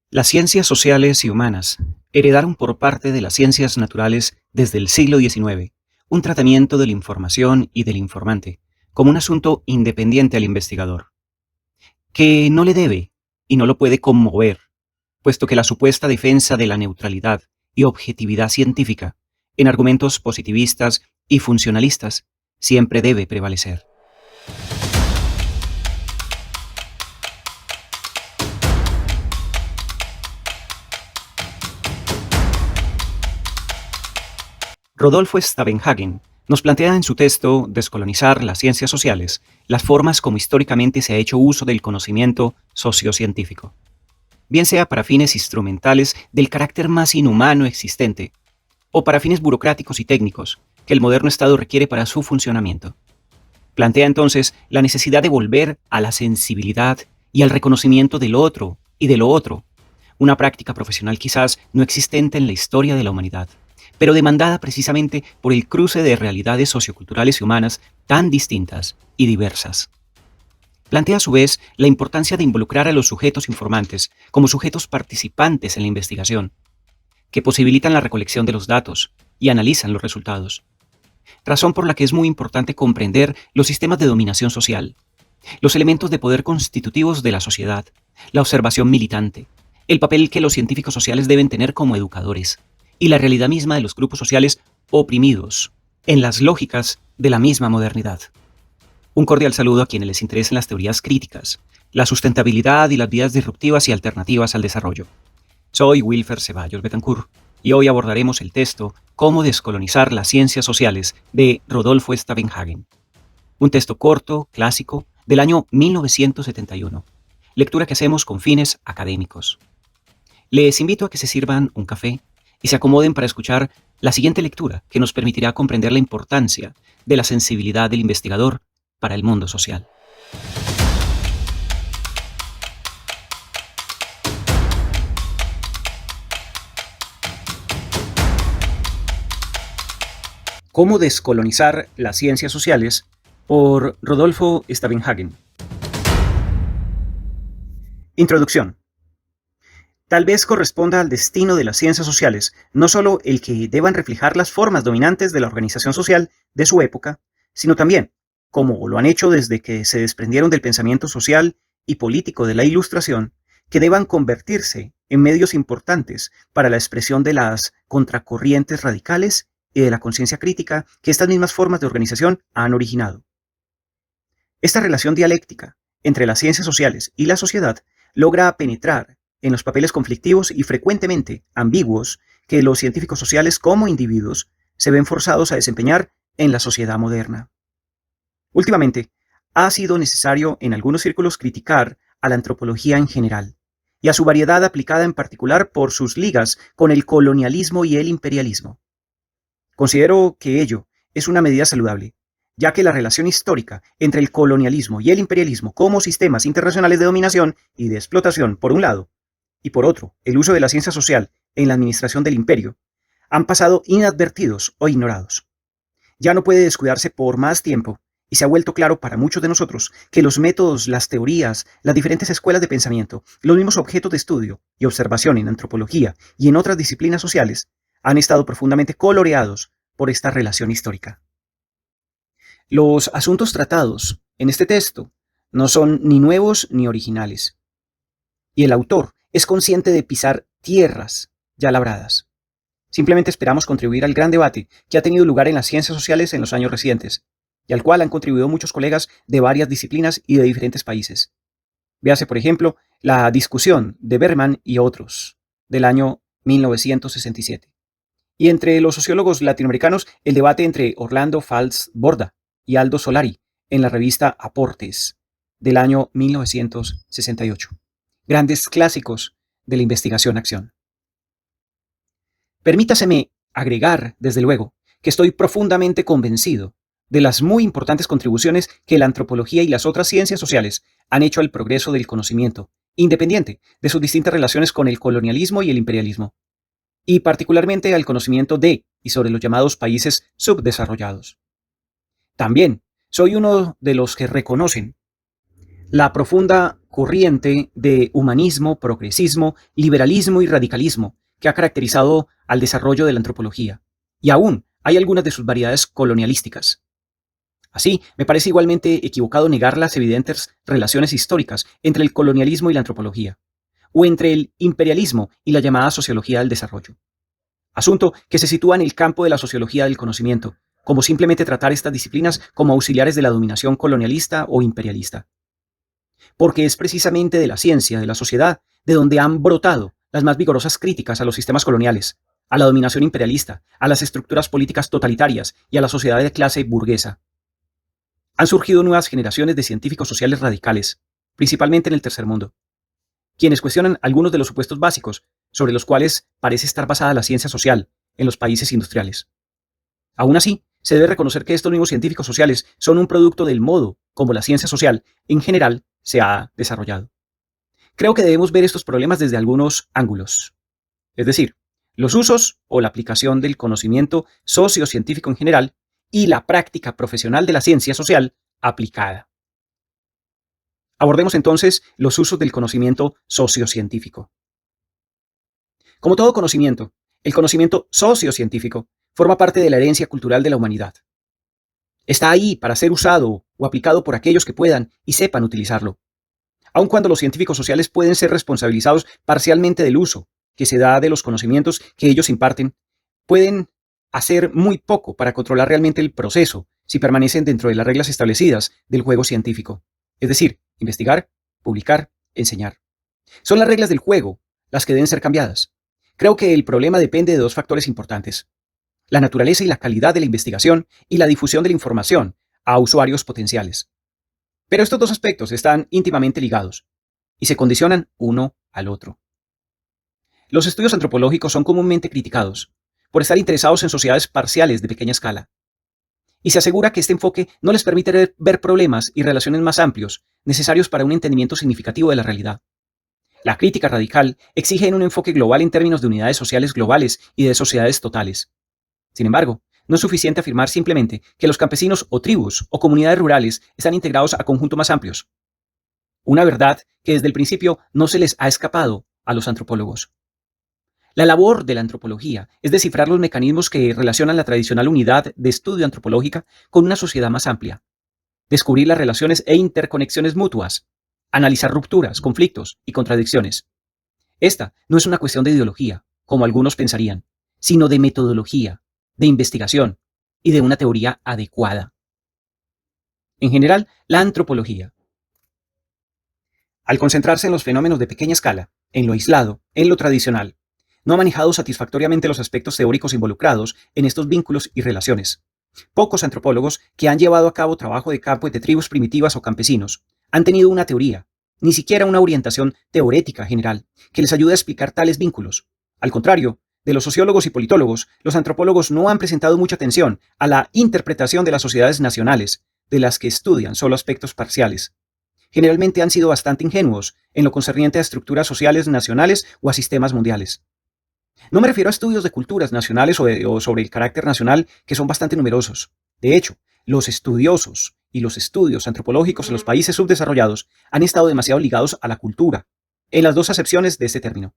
Las ciencias sociales y humanas heredaron por parte de las ciencias naturales desde el siglo XIX un tratamiento de la información y del informante como un asunto independiente al investigador, que no le debe y no lo puede conmover, puesto que la supuesta defensa de la neutralidad y objetividad científica en argumentos positivistas y funcionalistas siempre debe prevalecer. Rodolfo Stavenhagen nos plantea en su texto Descolonizar las ciencias sociales las formas como históricamente se ha hecho uso del conocimiento sociocientífico, bien sea para fines instrumentales del carácter más inhumano existente o para fines burocráticos y técnicos que el moderno Estado requiere para su funcionamiento. Plantea entonces la necesidad de volver a la sensibilidad y al reconocimiento del otro y de lo otro, una práctica profesional quizás no existente en la historia de la humanidad, pero demandada precisamente por el cruce de realidades socioculturales y humanas tan distintas y diversas. Plantea a su vez la importancia de involucrar a los sujetos informantes como sujetos participantes en la investigación, que posibilitan la recolección de los datos y analizan los resultados, razón por la que es muy importante comprender los sistemas de dominación social, los elementos de poder constitutivos de la sociedad, la observación militante, el papel que los científicos sociales deben tener como educadores y la realidad misma de los grupos sociales oprimidos en las lógicas de la misma modernidad. Un cordial saludo a quienes les interesen las teorías críticas, la sustentabilidad y las vías disruptivas y alternativas al desarrollo. Soy Wilfer Ceballos Betancourt y hoy abordaremos el texto Cómo descolonizar las ciencias sociales de Rodolfo Stavenhagen. Un texto corto, clásico, del año 1971. Lectura que hacemos con fines académicos. Les invito a que se sirvan un café y se acomoden para escuchar la siguiente lectura que nos permitirá comprender la importancia de la sensibilidad del investigador para el mundo social. Cómo descolonizar las ciencias sociales por Rodolfo Stavenhagen. Introducción. Tal vez corresponda al destino de las ciencias sociales no solo el que deban reflejar las formas dominantes de la organización social de su época, sino también, como lo han hecho desde que se desprendieron del pensamiento social y político de la Ilustración, que deban convertirse en medios importantes para la expresión de las contracorrientes radicales y de la conciencia crítica que estas mismas formas de organización han originado. Esta relación dialéctica entre las ciencias sociales y la sociedad logra penetrar en los papeles conflictivos y frecuentemente ambiguos que los científicos sociales como individuos se ven forzados a desempeñar en la sociedad moderna. Últimamente, ha sido necesario en algunos círculos criticar a la antropología en general y a su variedad aplicada en particular por sus ligas con el colonialismo y el imperialismo. Considero que ello es una medida saludable, ya que la relación histórica entre el colonialismo y el imperialismo como sistemas internacionales de dominación y de explotación por un lado, y por otro, el uso de la ciencia social en la administración del imperio, han pasado inadvertidos o ignorados. Ya no puede descuidarse por más tiempo, y se ha vuelto claro para muchos de nosotros que los métodos, las teorías, las diferentes escuelas de pensamiento, los mismos objetos de estudio y observación en antropología y en otras disciplinas sociales, han estado profundamente coloreados por esta relación histórica. Los asuntos tratados en este texto no son ni nuevos ni originales, y el autor es consciente de pisar tierras ya labradas. Simplemente esperamos contribuir al gran debate que ha tenido lugar en las ciencias sociales en los años recientes, y al cual han contribuido muchos colegas de varias disciplinas y de diferentes países. Véase, por ejemplo, la discusión de Berman y otros, del año 1967. Y entre los sociólogos latinoamericanos, el debate entre Orlando Fals Borda y Aldo Solari en la revista Aportes, del año 1968. Grandes clásicos de la investigación-acción. Permítaseme agregar, desde luego, que estoy profundamente convencido de las muy importantes contribuciones que la antropología y las otras ciencias sociales han hecho al progreso del conocimiento, independiente de sus distintas relaciones con el colonialismo y el imperialismo, y particularmente al conocimiento de y sobre los llamados países subdesarrollados. También soy uno de los que reconocen la profunda corriente de humanismo, progresismo, liberalismo y radicalismo que ha caracterizado al desarrollo de la antropología. Y aún hay algunas de sus variedades colonialísticas. Así, me parece igualmente equivocado negar las evidentes relaciones históricas entre el colonialismo y la antropología, o entre el imperialismo y la llamada sociología del desarrollo. Asunto que se sitúa en el campo de la sociología del conocimiento, como simplemente tratar estas disciplinas como auxiliares de la dominación colonialista o imperialista. Porque es precisamente de la ciencia, de la sociedad, de donde han brotado las más vigorosas críticas a los sistemas coloniales, a la dominación imperialista, a las estructuras políticas totalitarias y a la sociedad de clase burguesa. Han surgido nuevas generaciones de científicos sociales radicales, principalmente en el tercer mundo, quienes cuestionan algunos de los supuestos básicos sobre los cuales parece estar basada la ciencia social en los países industriales. Aún así, se debe reconocer que estos mismos científicos sociales son un producto del modo como la ciencia social, en general, se ha desarrollado. Creo que debemos ver estos problemas desde algunos ángulos, es decir, los usos o la aplicación del conocimiento sociocientífico en general y la práctica profesional de la ciencia social aplicada. Abordemos entonces los usos del conocimiento sociocientífico. Como todo conocimiento, el conocimiento sociocientífico forma parte de la herencia cultural de la humanidad. Está ahí para ser usado o aplicado por aquellos que puedan y sepan utilizarlo. Aun cuando los científicos sociales pueden ser responsabilizados parcialmente del uso que se da de los conocimientos que ellos imparten, pueden hacer muy poco para controlar realmente el proceso si permanecen dentro de las reglas establecidas del juego científico. Es decir, investigar, publicar, enseñar. Son las reglas del juego las que deben ser cambiadas. Creo que el problema depende de dos factores importantes: la naturaleza y la calidad de la investigación y la difusión de la información a usuarios potenciales. Pero estos dos aspectos están íntimamente ligados y se condicionan uno al otro. Los estudios antropológicos son comúnmente criticados por estar interesados en sociedades parciales de pequeña escala, y se asegura que este enfoque no les permite ver problemas y relaciones más amplios necesarios para un entendimiento significativo de la realidad. La crítica radical exige un enfoque global en términos de unidades sociales globales y de sociedades totales. Sin embargo, no es suficiente afirmar simplemente que los campesinos o tribus o comunidades rurales están integrados a conjuntos más amplios. Una verdad que desde el principio no se les ha escapado a los antropólogos. La labor de la antropología es descifrar los mecanismos que relacionan la tradicional unidad de estudio antropológica con una sociedad más amplia, descubrir las relaciones e interconexiones mutuas, analizar rupturas, conflictos y contradicciones. Esta no es una cuestión de ideología, como algunos pensarían, sino de metodología, de investigación y de una teoría adecuada. En general, la antropología, al concentrarse en los fenómenos de pequeña escala, en lo aislado, en lo tradicional, no ha manejado satisfactoriamente los aspectos teóricos involucrados en estos vínculos y relaciones. Pocos antropólogos que han llevado a cabo trabajo de campo de tribus primitivas o campesinos han tenido una teoría, ni siquiera una orientación teorética general, que les ayude a explicar tales vínculos. Al contrario, de los sociólogos y politólogos, los antropólogos no han prestado mucha atención a la interpretación de las sociedades nacionales, de las que estudian solo aspectos parciales. Generalmente han sido bastante ingenuos en lo concerniente a estructuras sociales nacionales o a sistemas mundiales. No me refiero a estudios de culturas nacionales o sobre el carácter nacional, que son bastante numerosos. De hecho, los estudiosos y los estudios antropológicos en los países subdesarrollados han estado demasiado ligados a la cultura, en las dos acepciones de este término.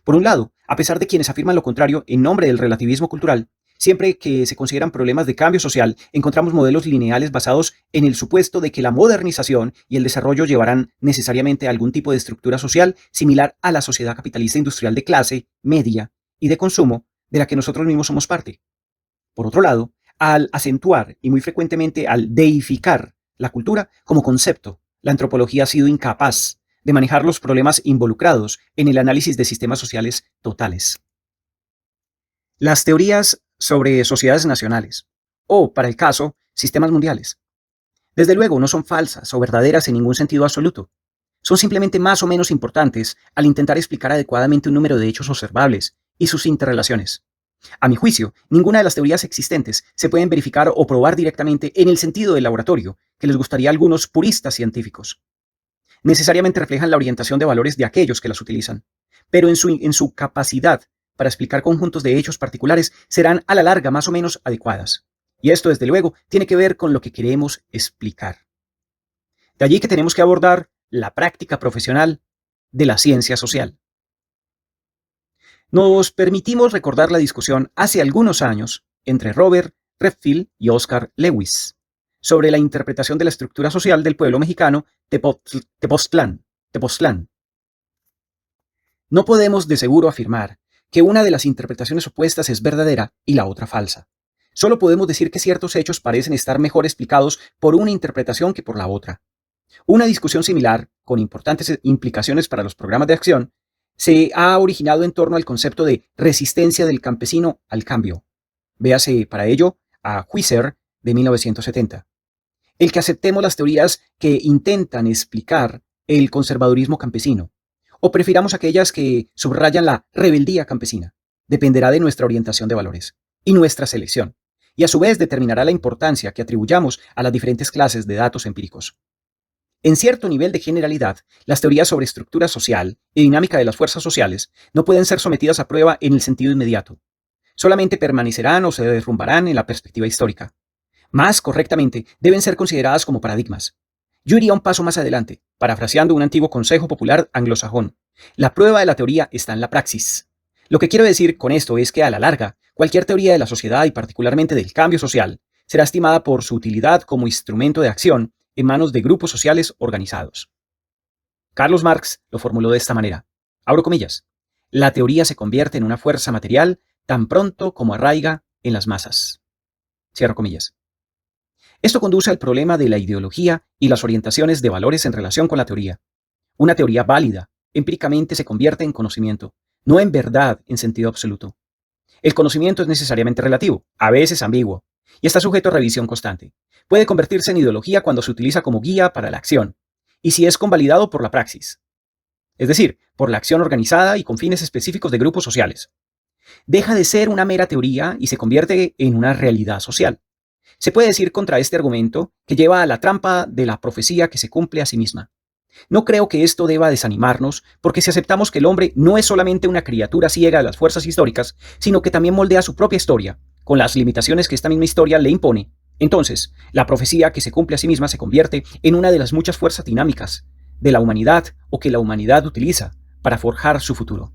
Por un lado, a pesar de quienes afirman lo contrario en nombre del relativismo cultural, siempre que se consideran problemas de cambio social, encontramos modelos lineales basados en el supuesto de que la modernización y el desarrollo llevarán necesariamente a algún tipo de estructura social similar a la sociedad capitalista industrial de clase media y de consumo de la que nosotros mismos somos parte. Por otro lado, al acentuar y muy frecuentemente al deificar la cultura como concepto, la antropología ha sido incapaz de manejar los problemas involucrados en el análisis de sistemas sociales totales. Las teorías sobre sociedades nacionales, o, para el caso, sistemas mundiales, desde luego no son falsas o verdaderas en ningún sentido absoluto. Son simplemente más o menos importantes al intentar explicar adecuadamente un número de hechos observables y sus interrelaciones. A mi juicio, ninguna de las teorías existentes se pueden verificar o probar directamente en el sentido del laboratorio que les gustaría a algunos puristas científicos. Necesariamente reflejan la orientación de valores de aquellos que las utilizan, pero en su capacidad para explicar conjuntos de hechos particulares serán a la larga más o menos adecuadas. Y esto, desde luego, tiene que ver con lo que queremos explicar. De allí que tenemos que abordar la práctica profesional de la ciencia social. Nos permitimos recordar la discusión hace algunos años entre Robert Redfield y Oscar Lewis sobre la interpretación de la estructura social del pueblo mexicano Tepoztlán. No podemos de seguro afirmar que una de las interpretaciones opuestas es verdadera y la otra falsa. Solo podemos decir que ciertos hechos parecen estar mejor explicados por una interpretación que por la otra. Una discusión similar, con importantes implicaciones para los programas de acción, se ha originado en torno al concepto de resistencia del campesino al cambio. Véase para ello a Husserl de 1970. El que aceptemos las teorías que intentan explicar el conservadurismo campesino, o prefiramos aquellas que subrayan la rebeldía campesina, dependerá de nuestra orientación de valores y nuestra selección, y a su vez determinará la importancia que atribuyamos a las diferentes clases de datos empíricos. En cierto nivel de generalidad, las teorías sobre estructura social y dinámica de las fuerzas sociales no pueden ser sometidas a prueba en el sentido inmediato. Solamente permanecerán o se derrumbarán en la perspectiva histórica. Más correctamente, deben ser consideradas como paradigmas. Yo iría un paso más adelante, parafraseando un antiguo consejo popular anglosajón. La prueba de la teoría está en la praxis. Lo que quiero decir con esto es que a la larga, cualquier teoría de la sociedad y particularmente del cambio social será estimada por su utilidad como instrumento de acción en manos de grupos sociales organizados. Carlos Marx lo formuló de esta manera. Abro comillas. La teoría se convierte en una fuerza material tan pronto como arraiga en las masas. Cierro comillas. Esto conduce al problema de la ideología y las orientaciones de valores en relación con la teoría. Una teoría válida, empíricamente se convierte en conocimiento, no en verdad en sentido absoluto. El conocimiento es necesariamente relativo, a veces ambiguo, y está sujeto a revisión constante. Puede convertirse en ideología cuando se utiliza como guía para la acción, y si es convalidado por la praxis, es decir, por la acción organizada y con fines específicos de grupos sociales. Deja de ser una mera teoría y se convierte en una realidad social. Se puede decir contra este argumento que lleva a la trampa de la profecía que se cumple a sí misma. No creo que esto deba desanimarnos, porque si aceptamos que el hombre no es solamente una criatura ciega de las fuerzas históricas, sino que también moldea su propia historia, con las limitaciones que esta misma historia le impone, entonces la profecía que se cumple a sí misma se convierte en una de las muchas fuerzas dinámicas de la humanidad o que la humanidad utiliza para forjar su futuro.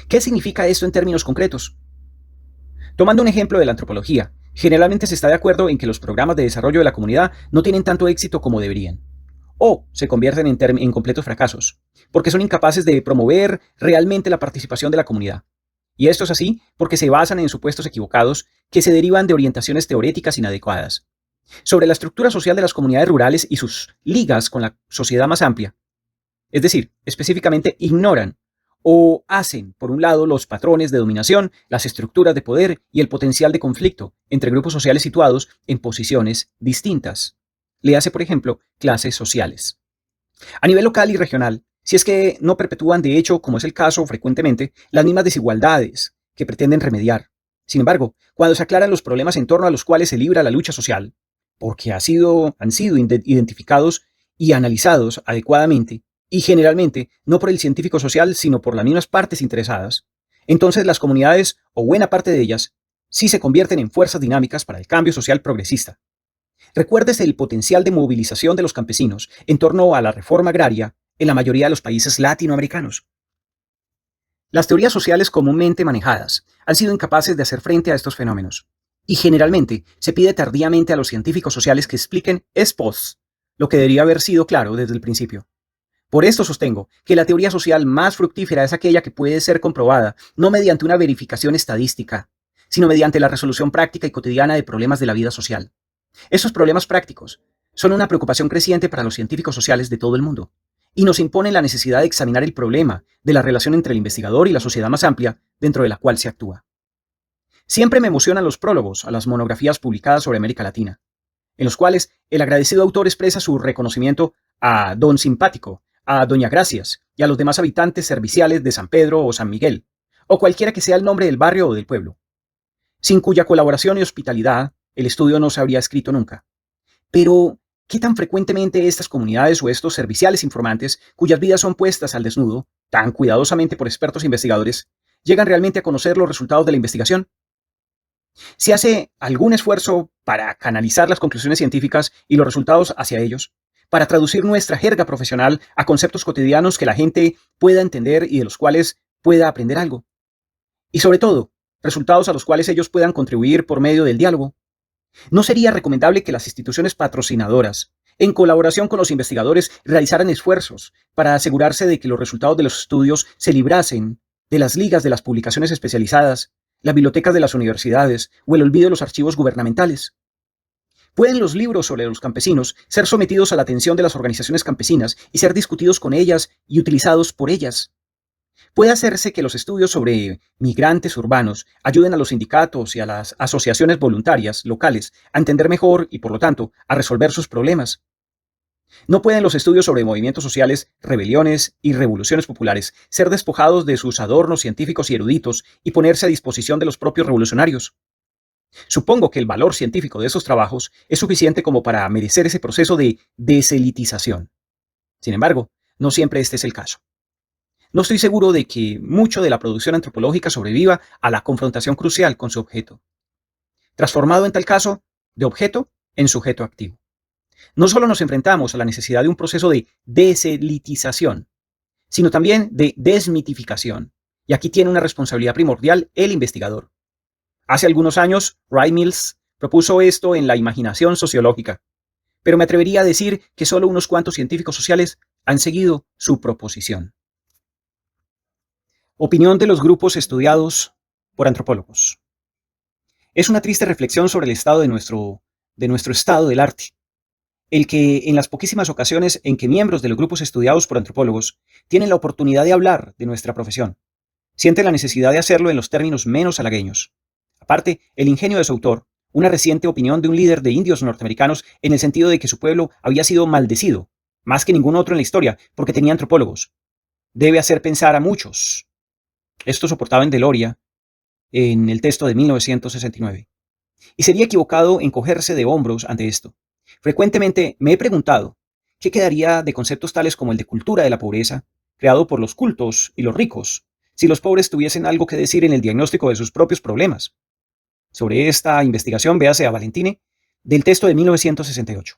¿Qué significa esto en términos concretos? Tomando un ejemplo de la antropología, generalmente se está de acuerdo en que los programas de desarrollo de la comunidad no tienen tanto éxito como deberían, o se convierten en completos fracasos, porque son incapaces de promover realmente la participación de la comunidad. Y esto es así porque se basan en supuestos equivocados que se derivan de orientaciones teoréticas inadecuadas. Sobre la estructura social de las comunidades rurales y sus ligas con la sociedad más amplia. Es decir, específicamente ignoran o hacen, por un lado, los patrones de dominación, las estructuras de poder y el potencial de conflicto entre grupos sociales situados en posiciones distintas. Le hace, por ejemplo, clases sociales. A nivel local y regional, si es que no perpetúan, de hecho, como es el caso frecuentemente, las mismas desigualdades que pretenden remediar. Sin embargo, cuando se aclaran los problemas en torno a los cuales se libra la lucha social, porque han sido identificados y analizados adecuadamente, y generalmente no por el científico social, sino por las mismas partes interesadas, entonces las comunidades, o buena parte de ellas, sí se convierten en fuerzas dinámicas para el cambio social progresista. Recuérdese el potencial de movilización de los campesinos en torno a la reforma agraria en la mayoría de los países latinoamericanos. Las teorías sociales comúnmente manejadas han sido incapaces de hacer frente a estos fenómenos, y generalmente se pide tardíamente a los científicos sociales que expliquen ex post lo que debería haber sido claro desde el principio. Por esto sostengo que la teoría social más fructífera es aquella que puede ser comprobada no mediante una verificación estadística, sino mediante la resolución práctica y cotidiana de problemas de la vida social. Estos problemas prácticos son una preocupación creciente para los científicos sociales de todo el mundo y nos imponen la necesidad de examinar el problema de la relación entre el investigador y la sociedad más amplia dentro de la cual se actúa. Siempre me emocionan los prólogos a las monografías publicadas sobre América Latina, en los cuales el agradecido autor expresa su reconocimiento a Don Simpático, a Doña Gracias y a los demás habitantes serviciales de San Pedro o San Miguel, o cualquiera que sea el nombre del barrio o del pueblo, sin cuya colaboración y hospitalidad el estudio no se habría escrito nunca. Pero, ¿qué tan frecuentemente estas comunidades o estos serviciales informantes, cuyas vidas son puestas al desnudo, tan cuidadosamente por expertos investigadores, llegan realmente a conocer los resultados de la investigación? ¿Se hace algún esfuerzo para canalizar las conclusiones científicas y los resultados hacia ellos, para traducir nuestra jerga profesional a conceptos cotidianos que la gente pueda entender y de los cuales pueda aprender algo. Y sobre todo, resultados a los cuales ellos puedan contribuir por medio del diálogo. ¿No sería recomendable que las instituciones patrocinadoras, en colaboración con los investigadores, realizaran esfuerzos para asegurarse de que los resultados de los estudios se librasen de las ligas de las publicaciones especializadas, las bibliotecas de las universidades o el olvido de los archivos gubernamentales? ¿Pueden los libros sobre los campesinos ser sometidos a la atención de las organizaciones campesinas y ser discutidos con ellas y utilizados por ellas? ¿Puede hacerse que los estudios sobre migrantes urbanos ayuden a los sindicatos y a las asociaciones voluntarias locales a entender mejor y, por lo tanto, a resolver sus problemas? ¿No pueden los estudios sobre movimientos sociales, rebeliones y revoluciones populares ser despojados de sus adornos científicos y eruditos y ponerse a disposición de los propios revolucionarios? Supongo que el valor científico de esos trabajos es suficiente como para merecer ese proceso de deselitización. Sin embargo, no siempre este es el caso. No estoy seguro de que mucho de la producción antropológica sobreviva a la confrontación crucial con su objeto, transformado en tal caso de objeto en sujeto activo. No solo nos enfrentamos a la necesidad de un proceso de deselitización, sino también de desmitificación, y aquí tiene una responsabilidad primordial el investigador. Hace algunos años, Wright Mills propuso esto en la imaginación sociológica, pero me atrevería a decir que solo unos cuantos científicos sociales han seguido su proposición. Opinión de los grupos estudiados por antropólogos. Es una triste reflexión sobre el estado de nuestro estado del arte, el que en las poquísimas ocasiones en que miembros de los grupos estudiados por antropólogos tienen la oportunidad de hablar de nuestra profesión, sienten la necesidad de hacerlo en los términos menos halagüeños. Aparte, el ingenio de su autor, una reciente opinión de un líder de indios norteamericanos en el sentido de que su pueblo había sido maldecido, más que ningún otro en la historia, porque tenía antropólogos, debe hacer pensar a muchos. Esto soportaba en Deloria, en el texto de 1969. Y sería equivocado encogerse de hombros ante esto. Frecuentemente me he preguntado, ¿qué quedaría de conceptos tales como el de cultura de la pobreza, creado por los cultos y los ricos, si los pobres tuviesen algo que decir en el diagnóstico de sus propios problemas? Sobre esta investigación véase a Valentine, del texto de 1968.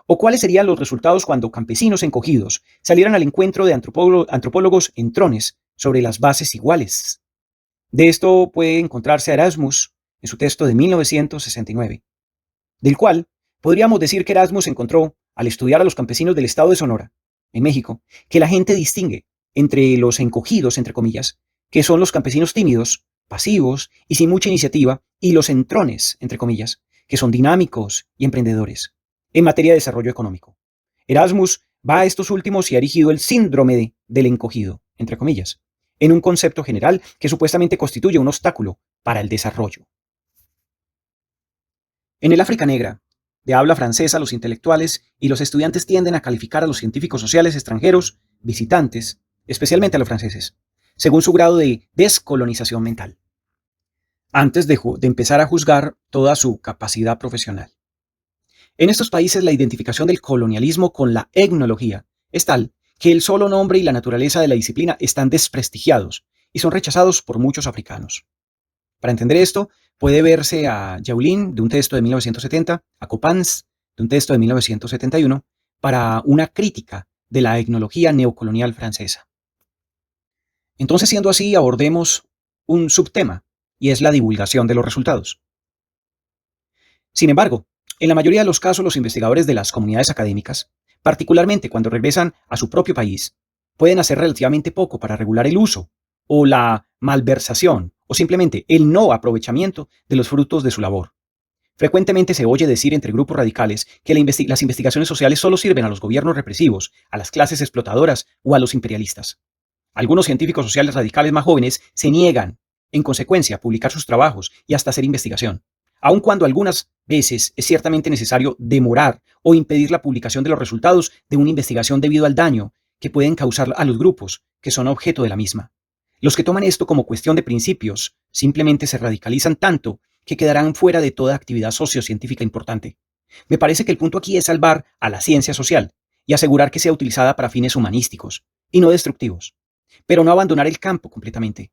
¿O cuáles serían los resultados cuando campesinos encogidos salieran al encuentro de antropólogos entrones sobre las bases iguales? De esto puede encontrarse Erasmus en su texto de 1969, del cual podríamos decir que Erasmus encontró, al estudiar a los campesinos del estado de Sonora, en México, que la gente distingue entre los encogidos, entre comillas, que son los campesinos tímidos, pasivos y sin mucha iniciativa, y los entrones, entre comillas, que son dinámicos y emprendedores, en materia de desarrollo económico. Erasmus va a estos últimos y ha erigido el síndrome del encogido, entre comillas, en un concepto general que supuestamente constituye un obstáculo para el desarrollo. En el África negra, de habla francesa, los intelectuales y los estudiantes tienden a calificar a los científicos sociales extranjeros, visitantes, especialmente a los franceses, según su grado de descolonización mental, antes de empezar a juzgar toda su capacidad profesional. En estos países la identificación del colonialismo con la etnología es tal que el solo nombre y la naturaleza de la disciplina están desprestigiados y son rechazados por muchos africanos. Para entender esto, puede verse a Jaulin, de un texto de 1970, a Copans, de un texto de 1971, para una crítica de la etnología neocolonial francesa. Entonces, siendo así, abordemos un subtema, y es la divulgación de los resultados. Sin embargo, en la mayoría de los casos, los investigadores de las comunidades académicas, particularmente cuando regresan a su propio país, pueden hacer relativamente poco para regular el uso, o la malversación, o simplemente el no aprovechamiento de los frutos de su labor. Frecuentemente se oye decir entre grupos radicales que las investigaciones sociales solo sirven a los gobiernos represivos, a las clases explotadoras o a los imperialistas. Algunos científicos sociales radicales más jóvenes se niegan, en consecuencia, a publicar sus trabajos y hasta hacer investigación, aun cuando algunas veces es ciertamente necesario demorar o impedir la publicación de los resultados de una investigación debido al daño que pueden causar a los grupos que son objeto de la misma. Los que toman esto como cuestión de principios simplemente se radicalizan tanto que quedarán fuera de toda actividad sociocientífica importante. Me parece que el punto aquí es salvar a la ciencia social y asegurar que sea utilizada para fines humanísticos y no destructivos, pero no abandonar el campo completamente.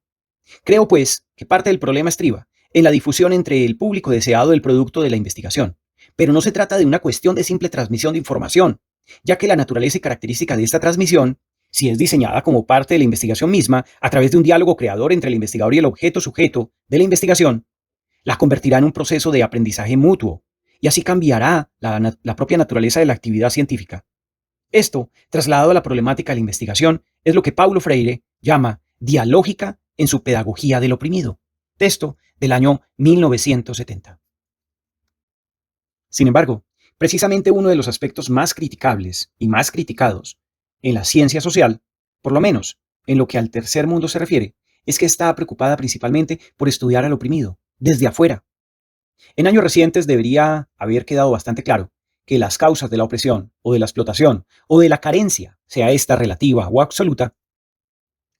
Creo, pues, que parte del problema estriba en la difusión entre el público deseado del producto de la investigación, pero no se trata de una cuestión de simple transmisión de información, ya que la naturaleza y característica de esta transmisión, si es diseñada como parte de la investigación misma, a través de un diálogo creador entre el investigador y el objeto sujeto de la investigación, la convertirá en un proceso de aprendizaje mutuo, y así cambiará la propia naturaleza de la actividad científica. Esto, trasladado a la problemática de la investigación, es lo que Paulo Freire llama dialógica en su Pedagogía del oprimido, texto del año 1970. Sin embargo, precisamente uno de los aspectos más criticables y más criticados en la ciencia social, por lo menos en lo que al tercer mundo se refiere, es que está preocupada principalmente por estudiar al oprimido, desde afuera. En años recientes debería haber quedado bastante claro que las causas de la opresión o de la explotación o de la carencia, sea esta relativa o absoluta,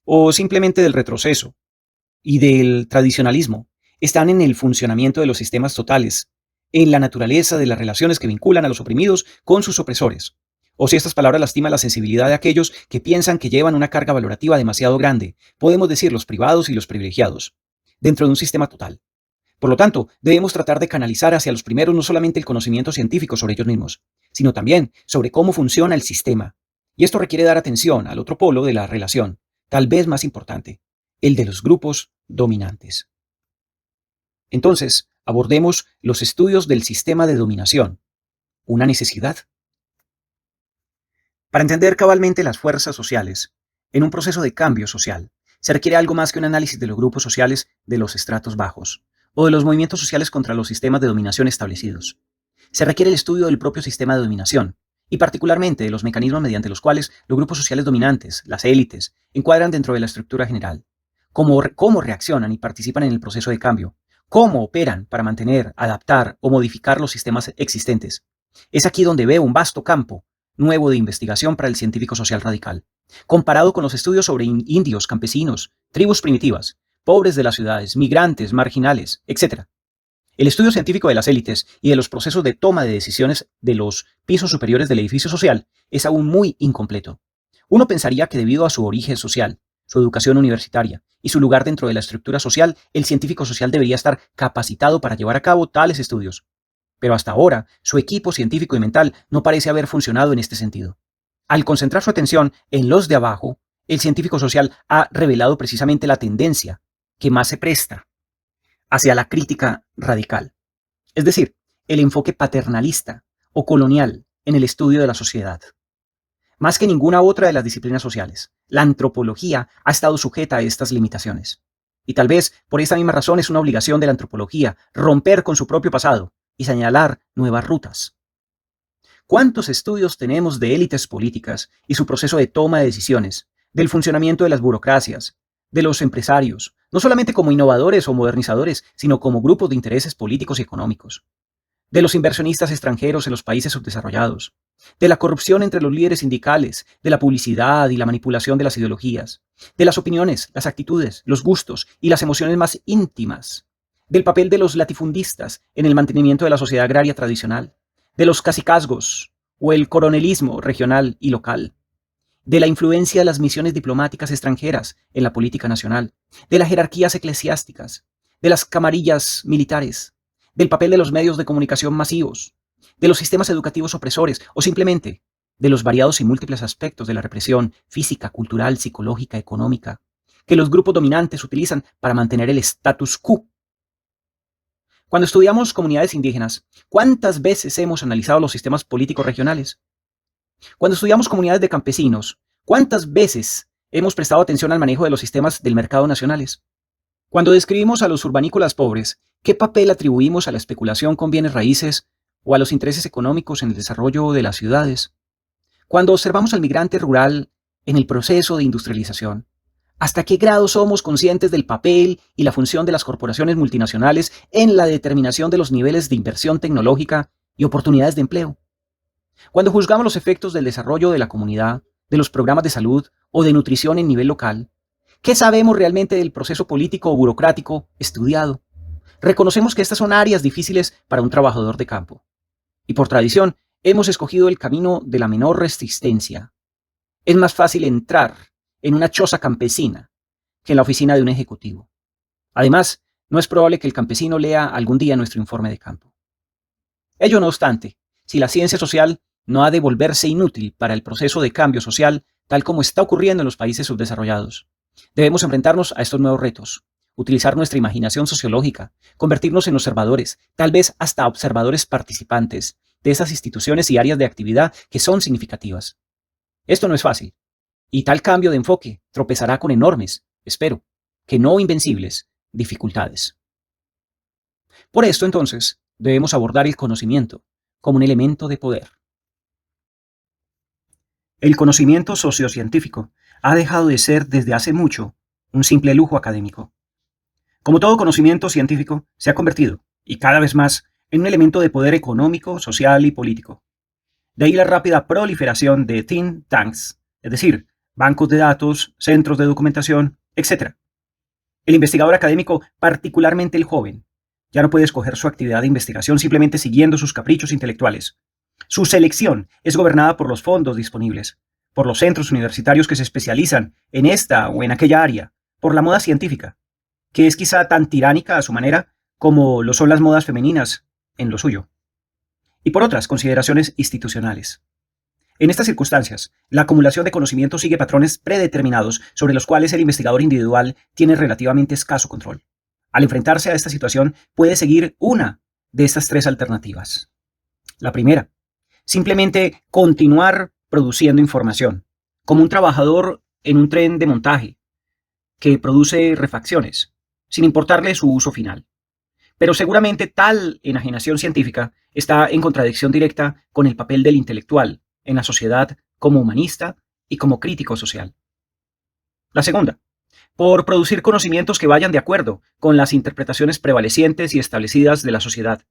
o simplemente del retroceso y del tradicionalismo, están en el funcionamiento de los sistemas totales, en la naturaleza de las relaciones que vinculan a los oprimidos con sus opresores. O si estas palabras lastiman la sensibilidad de aquellos que piensan que llevan una carga valorativa demasiado grande, podemos decir los privados y los privilegiados, dentro de un sistema total. Por lo tanto, debemos tratar de canalizar hacia los primeros no solamente el conocimiento científico sobre ellos mismos, sino también sobre cómo funciona el sistema. Y esto requiere dar atención al otro polo de la relación, tal vez más importante, el de los grupos dominantes. Entonces, abordemos los estudios del sistema de dominación, una necesidad. Para entender cabalmente las fuerzas sociales, en un proceso de cambio social, se requiere algo más que un análisis de los grupos sociales de los estratos bajos, o de los movimientos sociales contra los sistemas de dominación establecidos. Se requiere el estudio del propio sistema de dominación, y particularmente de los mecanismos mediante los cuales los grupos sociales dominantes, las élites, encuadran dentro de la estructura general, cómo reaccionan y participan en el proceso de cambio, cómo operan para mantener, adaptar o modificar los sistemas existentes. Es aquí donde veo un vasto campo nuevo de investigación para el científico social radical, comparado con los estudios sobre indios, campesinos, tribus primitivas, pobres de las ciudades, migrantes, marginales, etc. El estudio científico de las élites y de los procesos de toma de decisiones de los pisos superiores del edificio social es aún muy incompleto. Uno pensaría que debido a su origen social, su educación universitaria y su lugar dentro de la estructura social, el científico social debería estar capacitado para llevar a cabo tales estudios. Pero hasta ahora, su equipo científico y mental no parece haber funcionado en este sentido. Al concentrar su atención en los de abajo, el científico social ha revelado precisamente la tendencia que más se presta hacia la crítica radical, es decir, el enfoque paternalista o colonial en el estudio de la sociedad. Más que ninguna otra de las disciplinas sociales, la antropología ha estado sujeta a estas limitaciones. Y tal vez por esta misma razón es una obligación de la antropología romper con su propio pasado y señalar nuevas rutas. ¿Cuántos estudios tenemos de élites políticas y su proceso de toma de decisiones, del funcionamiento de las burocracias, de los empresarios, no solamente como innovadores o modernizadores, sino como grupos de intereses políticos y económicos, de los inversionistas extranjeros en los países subdesarrollados, de la corrupción entre los líderes sindicales, de la publicidad y la manipulación de las ideologías, de las opiniones, las actitudes, los gustos y las emociones más íntimas, del papel de los latifundistas en el mantenimiento de la sociedad agraria tradicional, de los cacicazgos o el coronelismo regional y local, de la influencia de las misiones diplomáticas extranjeras en la política nacional, de las jerarquías eclesiásticas, de las camarillas militares, del papel de los medios de comunicación masivos, de los sistemas educativos opresores o simplemente de los variados y múltiples aspectos de la represión física, cultural, psicológica, económica, que los grupos dominantes utilizan para mantener el status quo. Cuando estudiamos comunidades indígenas, ¿cuántas veces hemos analizado los sistemas políticos regionales? Cuando estudiamos comunidades de campesinos, ¿cuántas veces hemos prestado atención al manejo de los sistemas del mercado nacionales? Cuando describimos a los urbanícolas pobres, ¿qué papel atribuimos a la especulación con bienes raíces o a los intereses económicos en el desarrollo de las ciudades? Cuando observamos al migrante rural en el proceso de industrialización, ¿hasta qué grado somos conscientes del papel y la función de las corporaciones multinacionales en la determinación de los niveles de inversión tecnológica y oportunidades de empleo? Cuando juzgamos los efectos del desarrollo de la comunidad, de los programas de salud o de nutrición en nivel local, ¿qué sabemos realmente del proceso político o burocrático estudiado? Reconocemos que estas son áreas difíciles para un trabajador de campo. Y por tradición, hemos escogido el camino de la menor resistencia. Es más fácil entrar en una choza campesina que en la oficina de un ejecutivo. Además, no es probable que el campesino lea algún día nuestro informe de campo. Ello no obstante, si la ciencia social no ha de volverse inútil para el proceso de cambio social, tal como está ocurriendo en los países subdesarrollados. Debemos enfrentarnos a estos nuevos retos, utilizar nuestra imaginación sociológica, convertirnos en observadores, tal vez hasta observadores participantes de esas instituciones y áreas de actividad que son significativas. Esto no es fácil, y tal cambio de enfoque tropezará con enormes, espero, que no invencibles, dificultades. Por esto, entonces, debemos abordar el conocimiento como un elemento de poder. El conocimiento sociocientífico ha dejado de ser desde hace mucho un simple lujo académico. Como todo conocimiento científico, se ha convertido, y cada vez más, en un elemento de poder económico, social y político. De ahí la rápida proliferación de think tanks, es decir, bancos de datos, centros de documentación, etc. El investigador académico, particularmente el joven, ya no puede escoger su actividad de investigación simplemente siguiendo sus caprichos intelectuales. Su selección es gobernada por los fondos disponibles, por los centros universitarios que se especializan en esta o en aquella área, por la moda científica, que es quizá tan tiránica a su manera como lo son las modas femeninas en lo suyo, y por otras consideraciones institucionales. En estas circunstancias, la acumulación de conocimiento sigue patrones predeterminados sobre los cuales el investigador individual tiene relativamente escaso control. Al enfrentarse a esta situación, puede seguir una de estas tres alternativas. La primera, simplemente continuar produciendo información, como un trabajador en un tren de montaje que produce refacciones, sin importarle su uso final. Pero seguramente tal enajenación científica está en contradicción directa con el papel del intelectual en la sociedad como humanista y como crítico social. La segunda, por producir conocimientos que vayan de acuerdo con las interpretaciones prevalecientes y establecidas de la sociedad,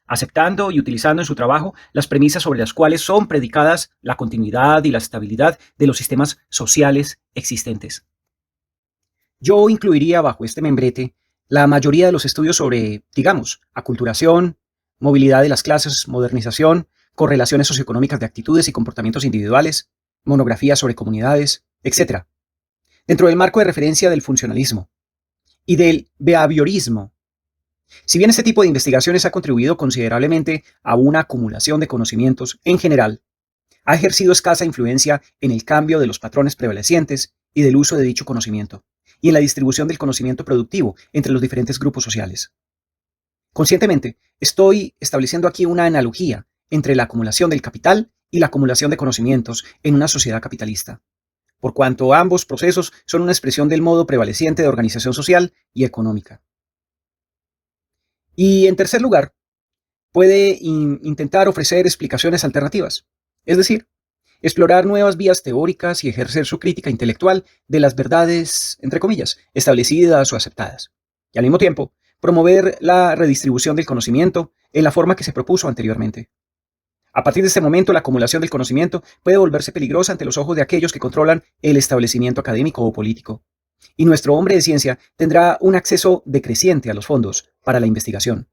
aceptando y utilizando en su trabajo las premisas sobre las cuales son predicadas la continuidad y la estabilidad de los sistemas sociales existentes. Yo incluiría bajo este membrete la mayoría de los estudios sobre, digamos, aculturación, movilidad de las clases, modernización, correlaciones socioeconómicas de actitudes y comportamientos individuales, monografías sobre comunidades, etc. Dentro del marco de referencia del funcionalismo y del behaviorismo. Si bien este tipo de investigaciones ha contribuido considerablemente a una acumulación de conocimientos en general, ha ejercido escasa influencia en el cambio de los patrones prevalecientes y del uso de dicho conocimiento, y en la distribución del conocimiento productivo entre los diferentes grupos sociales. Conscientemente, estoy estableciendo aquí una analogía entre la acumulación del capital y la acumulación de conocimientos en una sociedad capitalista, por cuanto ambos procesos son una expresión del modo prevaleciente de organización social y económica. Y en tercer lugar, puede intentar ofrecer explicaciones alternativas, es decir, explorar nuevas vías teóricas y ejercer su crítica intelectual de las verdades, entre comillas, establecidas o aceptadas, y al mismo tiempo promover la redistribución del conocimiento en la forma que se propuso anteriormente. A partir de este momento, la acumulación del conocimiento puede volverse peligrosa ante los ojos de aquellos que controlan el establecimiento académico o político, y nuestro hombre de ciencia tendrá un acceso decreciente a los fondos para la investigación.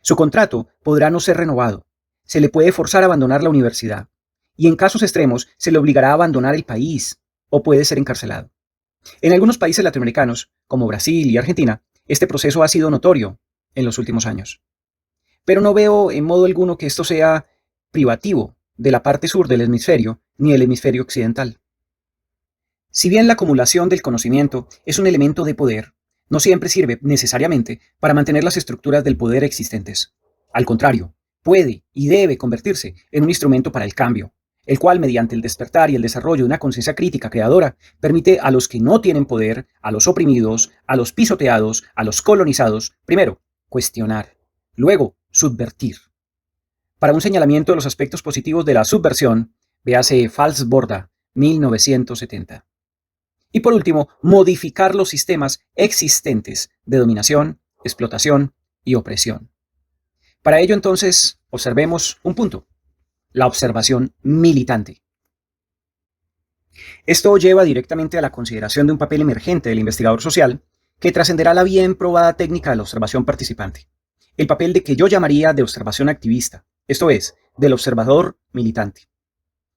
Su contrato podrá no ser renovado, se le puede forzar a abandonar la universidad, y en casos extremos se le obligará a abandonar el país o puede ser encarcelado. En algunos países latinoamericanos, como Brasil y Argentina, este proceso ha sido notorio en los últimos años. Pero no veo en modo alguno que esto sea privativo de la parte sur del hemisferio ni del hemisferio occidental. Si bien la acumulación del conocimiento es un elemento de poder, no siempre sirve necesariamente para mantener las estructuras del poder existentes. Al contrario, puede y debe convertirse en un instrumento para el cambio, el cual, mediante el despertar y el desarrollo de una conciencia crítica creadora, permite a los que no tienen poder, a los oprimidos, a los pisoteados, a los colonizados, primero, cuestionar, luego, subvertir. Para un señalamiento de los aspectos positivos de la subversión, véase Falsborda, 1970. Y por último, modificar los sistemas existentes de dominación, explotación y opresión. Para ello, entonces, observemos un punto: la observación militante. Esto lleva directamente a la consideración de un papel emergente del investigador social que trascenderá la bien probada técnica de la observación participante, el papel de que yo llamaría de observación activista, esto es, del observador militante.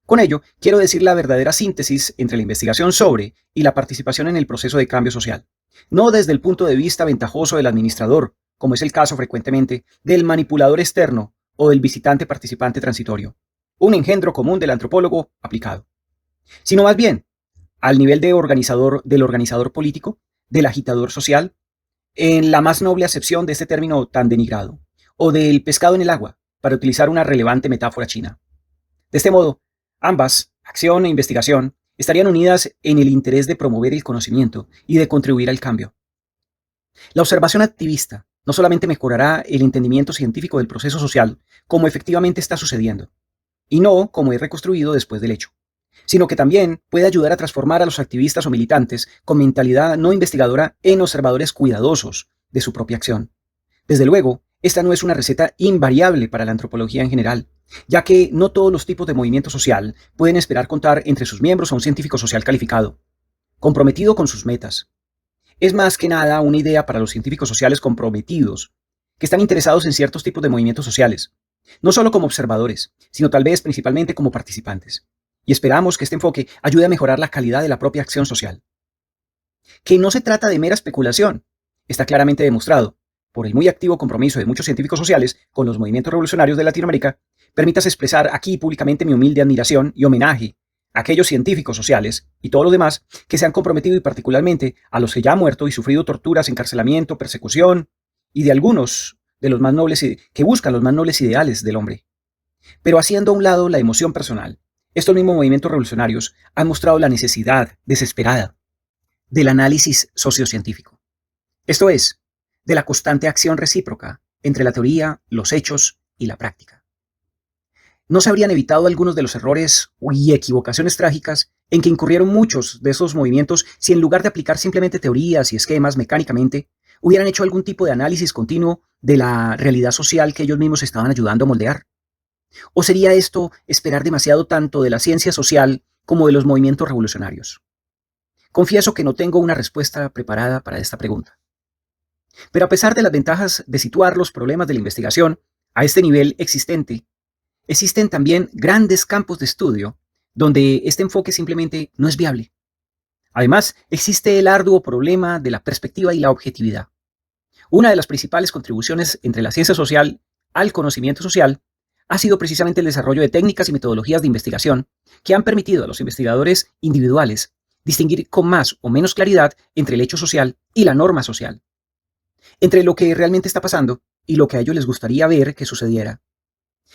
Con ello, quiero decir la verdadera síntesis entre la investigación sobre y la participación en el proceso de cambio social, no desde el punto de vista ventajoso del administrador, como es el caso frecuentemente del manipulador externo o del visitante participante transitorio, un engendro común del antropólogo aplicado, sino más bien al nivel del organizador político, del agitador social, en la más noble acepción de este término tan denigrado, o del pescado en el agua, para utilizar una relevante metáfora china. De este modo, ambas, acción e investigación, estarían unidas en el interés de promover el conocimiento y de contribuir al cambio. La observación activista no solamente mejorará el entendimiento científico del proceso social, como efectivamente está sucediendo, y no como es reconstruido después del hecho, sino que también puede ayudar a transformar a los activistas o militantes con mentalidad no investigadora en observadores cuidadosos de su propia acción. Desde luego, esta no es una receta invariable para la antropología en general, ya que no todos los tipos de movimiento social pueden esperar contar entre sus miembros a un científico social calificado, comprometido con sus metas. Es más que nada una idea para los científicos sociales comprometidos, que están interesados en ciertos tipos de movimientos sociales, no solo como observadores, sino tal vez principalmente como participantes. Y esperamos que este enfoque ayude a mejorar la calidad de la propia acción social. Que no se trata de mera especulación, está claramente demostrado por el muy activo compromiso de muchos científicos sociales con los movimientos revolucionarios de Latinoamérica. Permítase expresar aquí públicamente mi humilde admiración y homenaje a aquellos científicos sociales y todos los demás que se han comprometido, y particularmente a los que ya han muerto y sufrido torturas, encarcelamiento, persecución, y de algunos de los más nobles que buscan los más nobles ideales del hombre. Pero haciendo a un lado la emoción personal, estos mismos movimientos revolucionarios han mostrado la necesidad desesperada del análisis sociocientífico. Esto es, de la constante acción recíproca entre la teoría, los hechos y la práctica. No se habrían evitado algunos de los errores y equivocaciones trágicas en que incurrieron muchos de esos movimientos si en lugar de aplicar simplemente teorías y esquemas mecánicamente, hubieran hecho algún tipo de análisis continuo de la realidad social que ellos mismos estaban ayudando a moldear. ¿O sería esto esperar demasiado tanto de la ciencia social como de los movimientos revolucionarios? Confieso que no tengo una respuesta preparada para esta pregunta. Pero a pesar de las ventajas de situar los problemas de la investigación a este nivel existente, existen también grandes campos de estudio donde este enfoque simplemente no es viable. Además, existe el arduo problema de la perspectiva y la objetividad. Una de las principales contribuciones entre la ciencia social al conocimiento social ha sido precisamente el desarrollo de técnicas y metodologías de investigación que han permitido a los investigadores individuales distinguir con más o menos claridad entre el hecho social y la norma social, entre lo que realmente está pasando y lo que a ellos les gustaría ver que sucediera.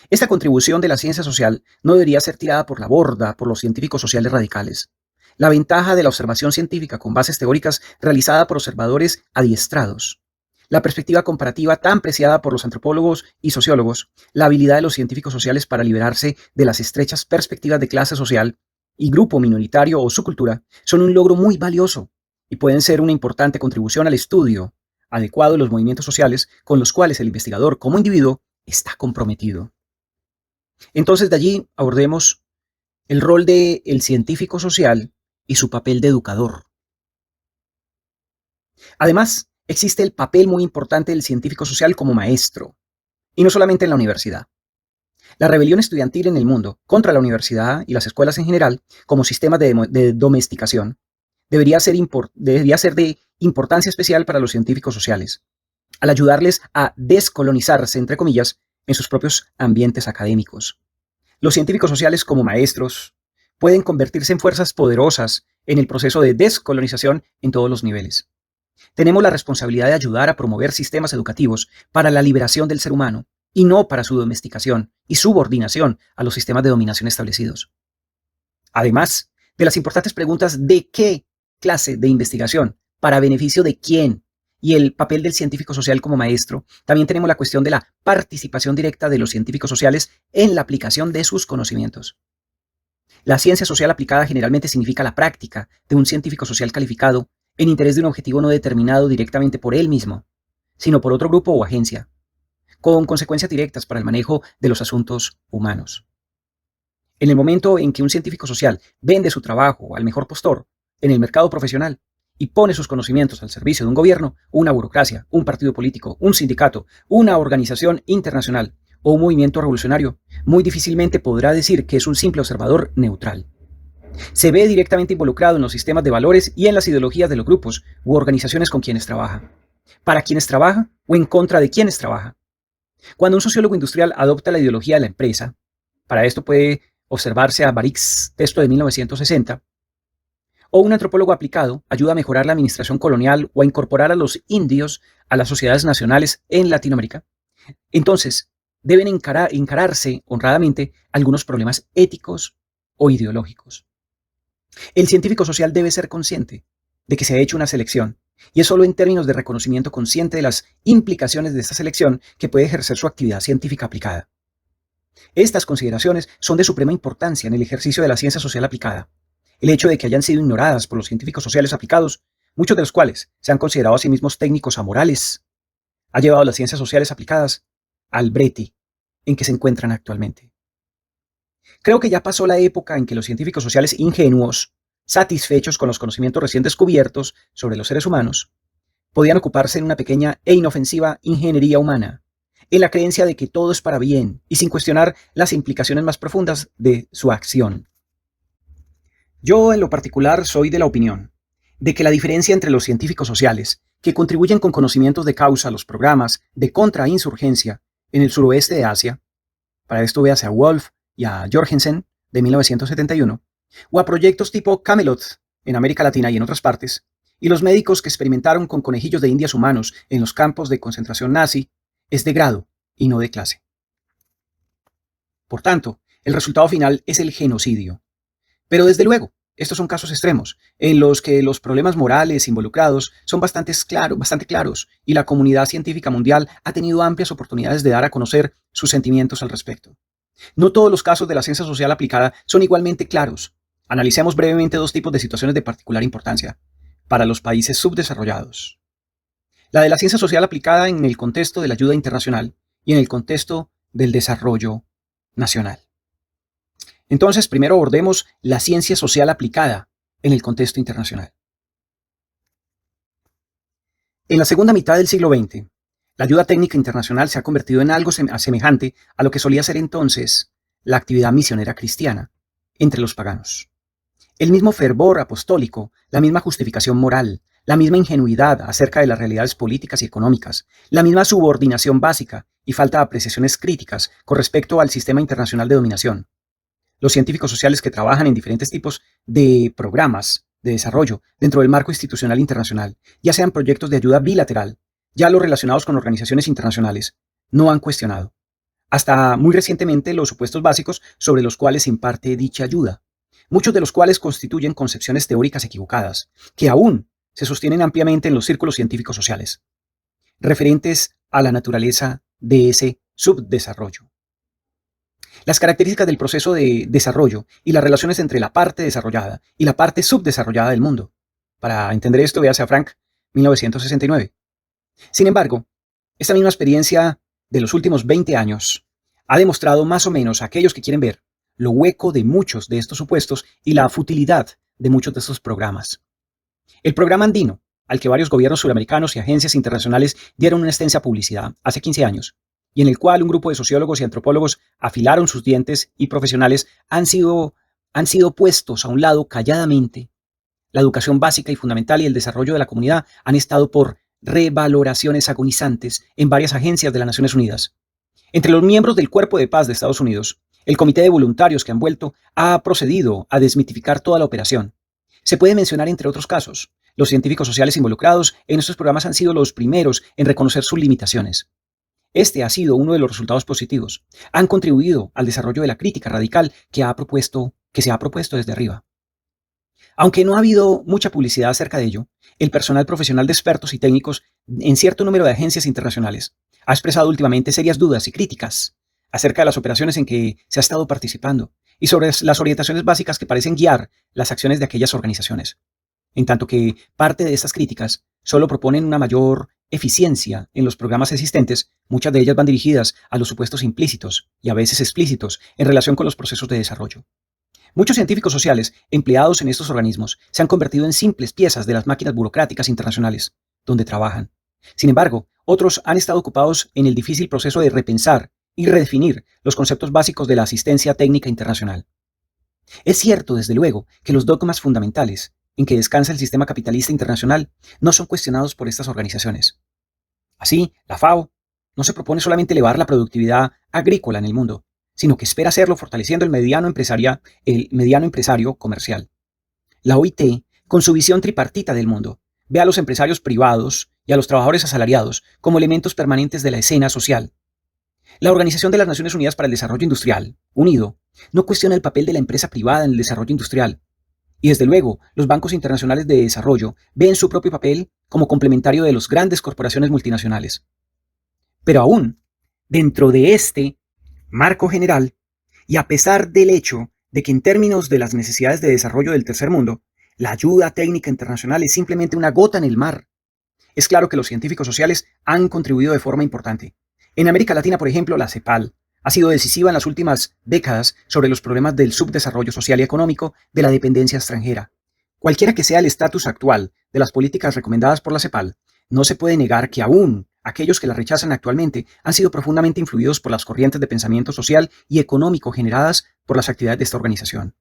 Esta contribución de la ciencia social no debería ser tirada por la borda por los científicos sociales radicales. La ventaja de la observación científica con bases teóricas realizada por observadores adiestrados, la perspectiva comparativa tan preciada por los antropólogos y sociólogos, la habilidad de los científicos sociales para liberarse de las estrechas perspectivas de clase social y grupo minoritario o subcultura, son un logro muy valioso y pueden ser una importante contribución al estudio adecuado de los movimientos sociales con los cuales el investigador como individuo está comprometido. Entonces de allí abordemos el rol del científico social y su papel de educador. Además, existe el papel muy importante del científico social como maestro, y no solamente en la universidad. La rebelión estudiantil en el mundo contra la universidad y las escuelas en general, como sistemas de domesticación, debería ser de importancia especial para los científicos sociales, al ayudarles a descolonizarse, entre comillas, en sus propios ambientes académicos. Los científicos sociales como maestros pueden convertirse en fuerzas poderosas en el proceso de descolonización en todos los niveles. Tenemos la responsabilidad de ayudar a promover sistemas educativos para la liberación del ser humano y no para su domesticación y subordinación a los sistemas de dominación establecidos. Además de las importantes preguntas de qué clase de investigación, para beneficio de quién, y el papel del científico social como maestro, también tenemos la cuestión de la participación directa de los científicos sociales en la aplicación de sus conocimientos. La ciencia social aplicada generalmente significa la práctica de un científico social calificado en interés de un objetivo no determinado directamente por él mismo, sino por otro grupo o agencia, con consecuencias directas para el manejo de los asuntos humanos. En el momento en que un científico social vende su trabajo al mejor postor en el mercado profesional y pone sus conocimientos al servicio de un gobierno, una burocracia, un partido político, un sindicato, una organización internacional o un movimiento revolucionario, muy difícilmente podrá decir que es un simple observador neutral. Se ve directamente involucrado en los sistemas de valores y en las ideologías de los grupos u organizaciones con quienes trabaja, para quienes trabaja o en contra de quienes trabaja. Cuando un sociólogo industrial adopta la ideología de la empresa, Para esto puede observarse a Barrick's texto de 1960, o un antropólogo aplicado ayuda a mejorar la administración colonial o a incorporar a los indios a las sociedades nacionales en Latinoamérica. Entonces, deben encararse honradamente algunos problemas éticos o ideológicos. El científico social debe ser consciente de que se ha hecho una selección, y es solo en términos de reconocimiento consciente de las implicaciones de esta selección que puede ejercer su actividad científica aplicada. Estas consideraciones son de suprema importancia en el ejercicio de la ciencia social aplicada. El hecho de que hayan sido ignoradas por los científicos sociales aplicados, muchos de los cuales se han considerado a sí mismos técnicos amorales, ha llevado a las ciencias sociales aplicadas al brete en que se encuentran actualmente. Creo que ya pasó la época en que los científicos sociales ingenuos, satisfechos con los conocimientos recién descubiertos sobre los seres humanos, podían ocuparse en una pequeña e inofensiva ingeniería humana, en la creencia de que todo es para bien y sin cuestionar las implicaciones más profundas de su acción. Yo, en lo particular, soy de la opinión de que la diferencia entre los científicos sociales, que contribuyen con conocimientos de causa a los programas de contrainsurgencia en el suroeste de Asia, para esto véase a Wolf y a Jorgensen de 1971, o a proyectos tipo Camelot en América Latina y en otras partes, y los médicos que experimentaron con conejillos de indias humanos en los campos de concentración nazi, es de grado y no de clase. Por tanto, el resultado final es el genocidio. Pero desde luego, estos son casos extremos, en los que los problemas morales involucrados son bastante claros, y la comunidad científica mundial ha tenido amplias oportunidades de dar a conocer sus sentimientos al respecto. No todos los casos de la ciencia social aplicada son igualmente claros. Analicemos brevemente dos tipos de situaciones de particular importancia para los países subdesarrollados. La de la ciencia social aplicada en el contexto de la ayuda internacional y en el contexto del desarrollo nacional. Entonces, primero abordemos la ciencia social aplicada en el contexto internacional. En la segunda mitad del siglo XX, la ayuda técnica internacional se ha convertido en algo semejante a lo que solía ser entonces la actividad misionera cristiana entre los paganos. El mismo fervor apostólico, la misma justificación moral, la misma ingenuidad acerca de las realidades políticas y económicas, la misma subordinación básica y falta de apreciaciones críticas con respecto al sistema internacional de dominación. Los científicos sociales que trabajan en diferentes tipos de programas de desarrollo dentro del marco institucional internacional, ya sean proyectos de ayuda bilateral, ya los relacionados con organizaciones internacionales, no han cuestionado, hasta muy recientemente, los supuestos básicos sobre los cuales se imparte dicha ayuda, muchos de los cuales constituyen concepciones teóricas equivocadas, que aún se sostienen ampliamente en los círculos científicos sociales, referentes a la naturaleza de ese subdesarrollo. Las características del proceso de desarrollo y las relaciones entre la parte desarrollada y la parte subdesarrollada del mundo. Para entender esto, véase a Frank, 1969. Sin embargo, esta misma experiencia de los últimos 20 años ha demostrado más o menos a aquellos que quieren ver lo hueco de muchos de estos supuestos y la futilidad de muchos de estos programas. El programa andino, al que varios gobiernos suramericanos y agencias internacionales dieron una extensa publicidad hace 15 años, y en el cual un grupo de sociólogos y antropólogos afilaron sus dientes y profesionales han sido puestos a un lado calladamente. La educación básica y fundamental y el desarrollo de la comunidad han estado por revaloraciones agonizantes en varias agencias de las Naciones Unidas. Entre los miembros del Cuerpo de Paz de Estados Unidos, el comité de voluntarios que han vuelto ha procedido a desmitificar toda la operación. Se puede mencionar entre otros casos. Los científicos sociales involucrados en estos programas han sido los primeros en reconocer sus limitaciones. Este ha sido uno de los resultados positivos. Han contribuido al desarrollo de la crítica radical que se ha propuesto desde arriba. Aunque no ha habido mucha publicidad acerca de ello, el personal profesional de expertos y técnicos en cierto número de agencias internacionales ha expresado últimamente serias dudas y críticas acerca de las operaciones en que se ha estado participando y sobre las orientaciones básicas que parecen guiar las acciones de aquellas organizaciones. En tanto que parte de estas críticas solo proponen una mayor eficiencia en los programas existentes, muchas de ellas van dirigidas a los supuestos implícitos y a veces explícitos en relación con los procesos de desarrollo. Muchos científicos sociales empleados en estos organismos se han convertido en simples piezas de las máquinas burocráticas internacionales donde trabajan. Sin embargo, otros han estado ocupados en el difícil proceso de repensar y redefinir los conceptos básicos de la asistencia técnica internacional. Es cierto, desde luego, que los dogmas fundamentales en que descansa el sistema capitalista internacional no son cuestionados por estas organizaciones. Así, la FAO no se propone solamente elevar la productividad agrícola en el mundo, sino que espera hacerlo fortaleciendo el mediano empresario comercial. La OIT, con su visión tripartita del mundo, ve a los empresarios privados y a los trabajadores asalariados como elementos permanentes de la escena social. La Organización de las Naciones Unidas para el Desarrollo Industrial, UNIDO, no cuestiona el papel de la empresa privada en el desarrollo industrial. Y desde luego, los bancos internacionales de desarrollo ven su propio papel como complementario de las grandes corporaciones multinacionales. Pero aún, dentro de este marco general, y a pesar del hecho de que en términos de las necesidades de desarrollo del tercer mundo, la ayuda técnica internacional es simplemente una gota en el mar, es claro que los científicos sociales han contribuido de forma importante. En América Latina, por ejemplo, la CEPAL ha sido decisiva en las últimas décadas sobre los problemas del subdesarrollo social y económico, de la dependencia extranjera. Cualquiera que sea el estatus actual de las políticas recomendadas por la CEPAL, no se puede negar que aún aquellos que la rechazan actualmente han sido profundamente influidos por las corrientes de pensamiento social y económico generadas por las actividades de esta organización.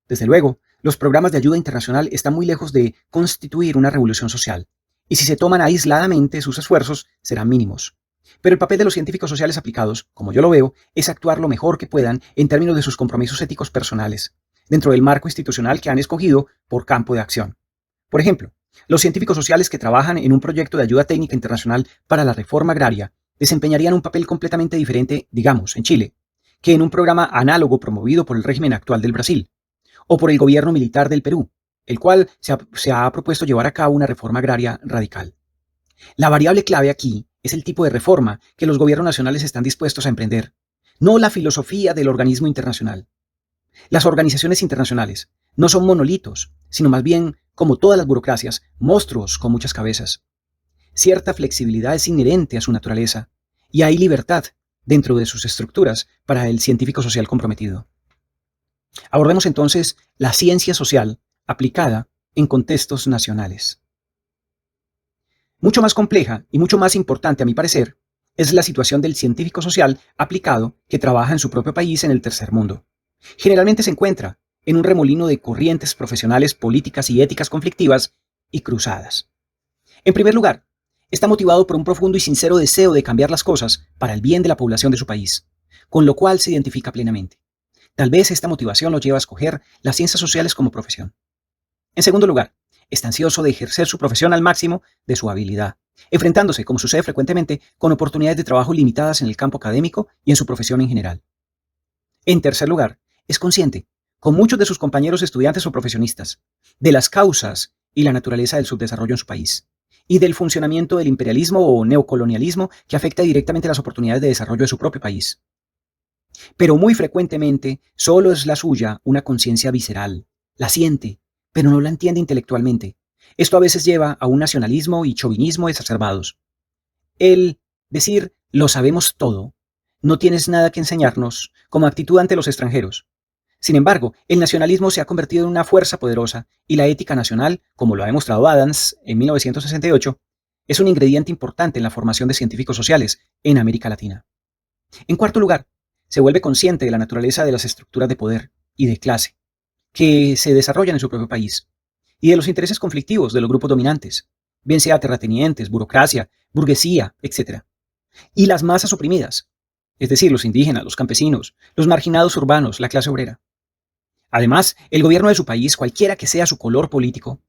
Desde luego, los programas de ayuda internacional están muy lejos de constituir una revolución social, y si se toman aisladamente sus esfuerzos serán mínimos. Pero el papel de los científicos sociales aplicados, como yo lo veo, es actuar lo mejor que puedan en términos de sus compromisos éticos personales, dentro del marco institucional que han escogido por campo de acción. Por ejemplo, los científicos sociales que trabajan en un proyecto de ayuda técnica internacional para la reforma agraria desempeñarían un papel completamente diferente, digamos, en Chile, que en un programa análogo promovido por el régimen actual del Brasil, o por el gobierno militar del Perú, el cual se ha propuesto llevar a cabo una reforma agraria radical. La variable clave aquí es el tipo de reforma que los gobiernos nacionales están dispuestos a emprender, no la filosofía del organismo internacional. Las organizaciones internacionales no son monolitos, sino más bien, como todas las burocracias, monstruos con muchas cabezas. Cierta flexibilidad es inherente a su naturaleza, y hay libertad dentro de sus estructuras para el científico social comprometido. Abordemos entonces la ciencia social aplicada en contextos nacionales. Mucho más compleja y mucho más importante, a mi parecer, es la situación del científico social aplicado que trabaja en su propio país en el tercer mundo. Generalmente se encuentra en un remolino de corrientes profesionales, políticas y éticas conflictivas y cruzadas. En primer lugar, está motivado por un profundo y sincero deseo de cambiar las cosas para el bien de la población de su país, con lo cual se identifica plenamente. Tal vez esta motivación lo lleva a escoger las ciencias sociales como profesión. En segundo lugar, está ansioso de ejercer su profesión al máximo de su habilidad, enfrentándose, como sucede frecuentemente, con oportunidades de trabajo limitadas en el campo académico y en su profesión en general. En tercer lugar, es consciente, con muchos de sus compañeros estudiantes o profesionistas, de las causas y la naturaleza del subdesarrollo en su país, y del funcionamiento del imperialismo o neocolonialismo que afecta directamente las oportunidades de desarrollo de su propio país. Pero muy frecuentemente solo es la suya una conciencia visceral, la siente, pero no la entiende intelectualmente. Esto a veces lleva a un nacionalismo y chauvinismo exacerbados. El decir lo sabemos todo, no tienes nada que enseñarnos, como actitud ante los extranjeros. Sin embargo, el nacionalismo se ha convertido en una fuerza poderosa y la ética nacional, como lo ha demostrado Adams en 1968, es un ingrediente importante en la formación de científicos sociales en América Latina. En cuarto lugar, se vuelve consciente de la naturaleza de las estructuras de poder y de clase que se desarrollan en su propio país y de los intereses conflictivos de los grupos dominantes, bien sea terratenientes, burocracia, burguesía, etc. Y las masas oprimidas, es decir, los indígenas, los campesinos, los marginados urbanos, la clase obrera. Además, el gobierno de su país, cualquiera que sea su color político,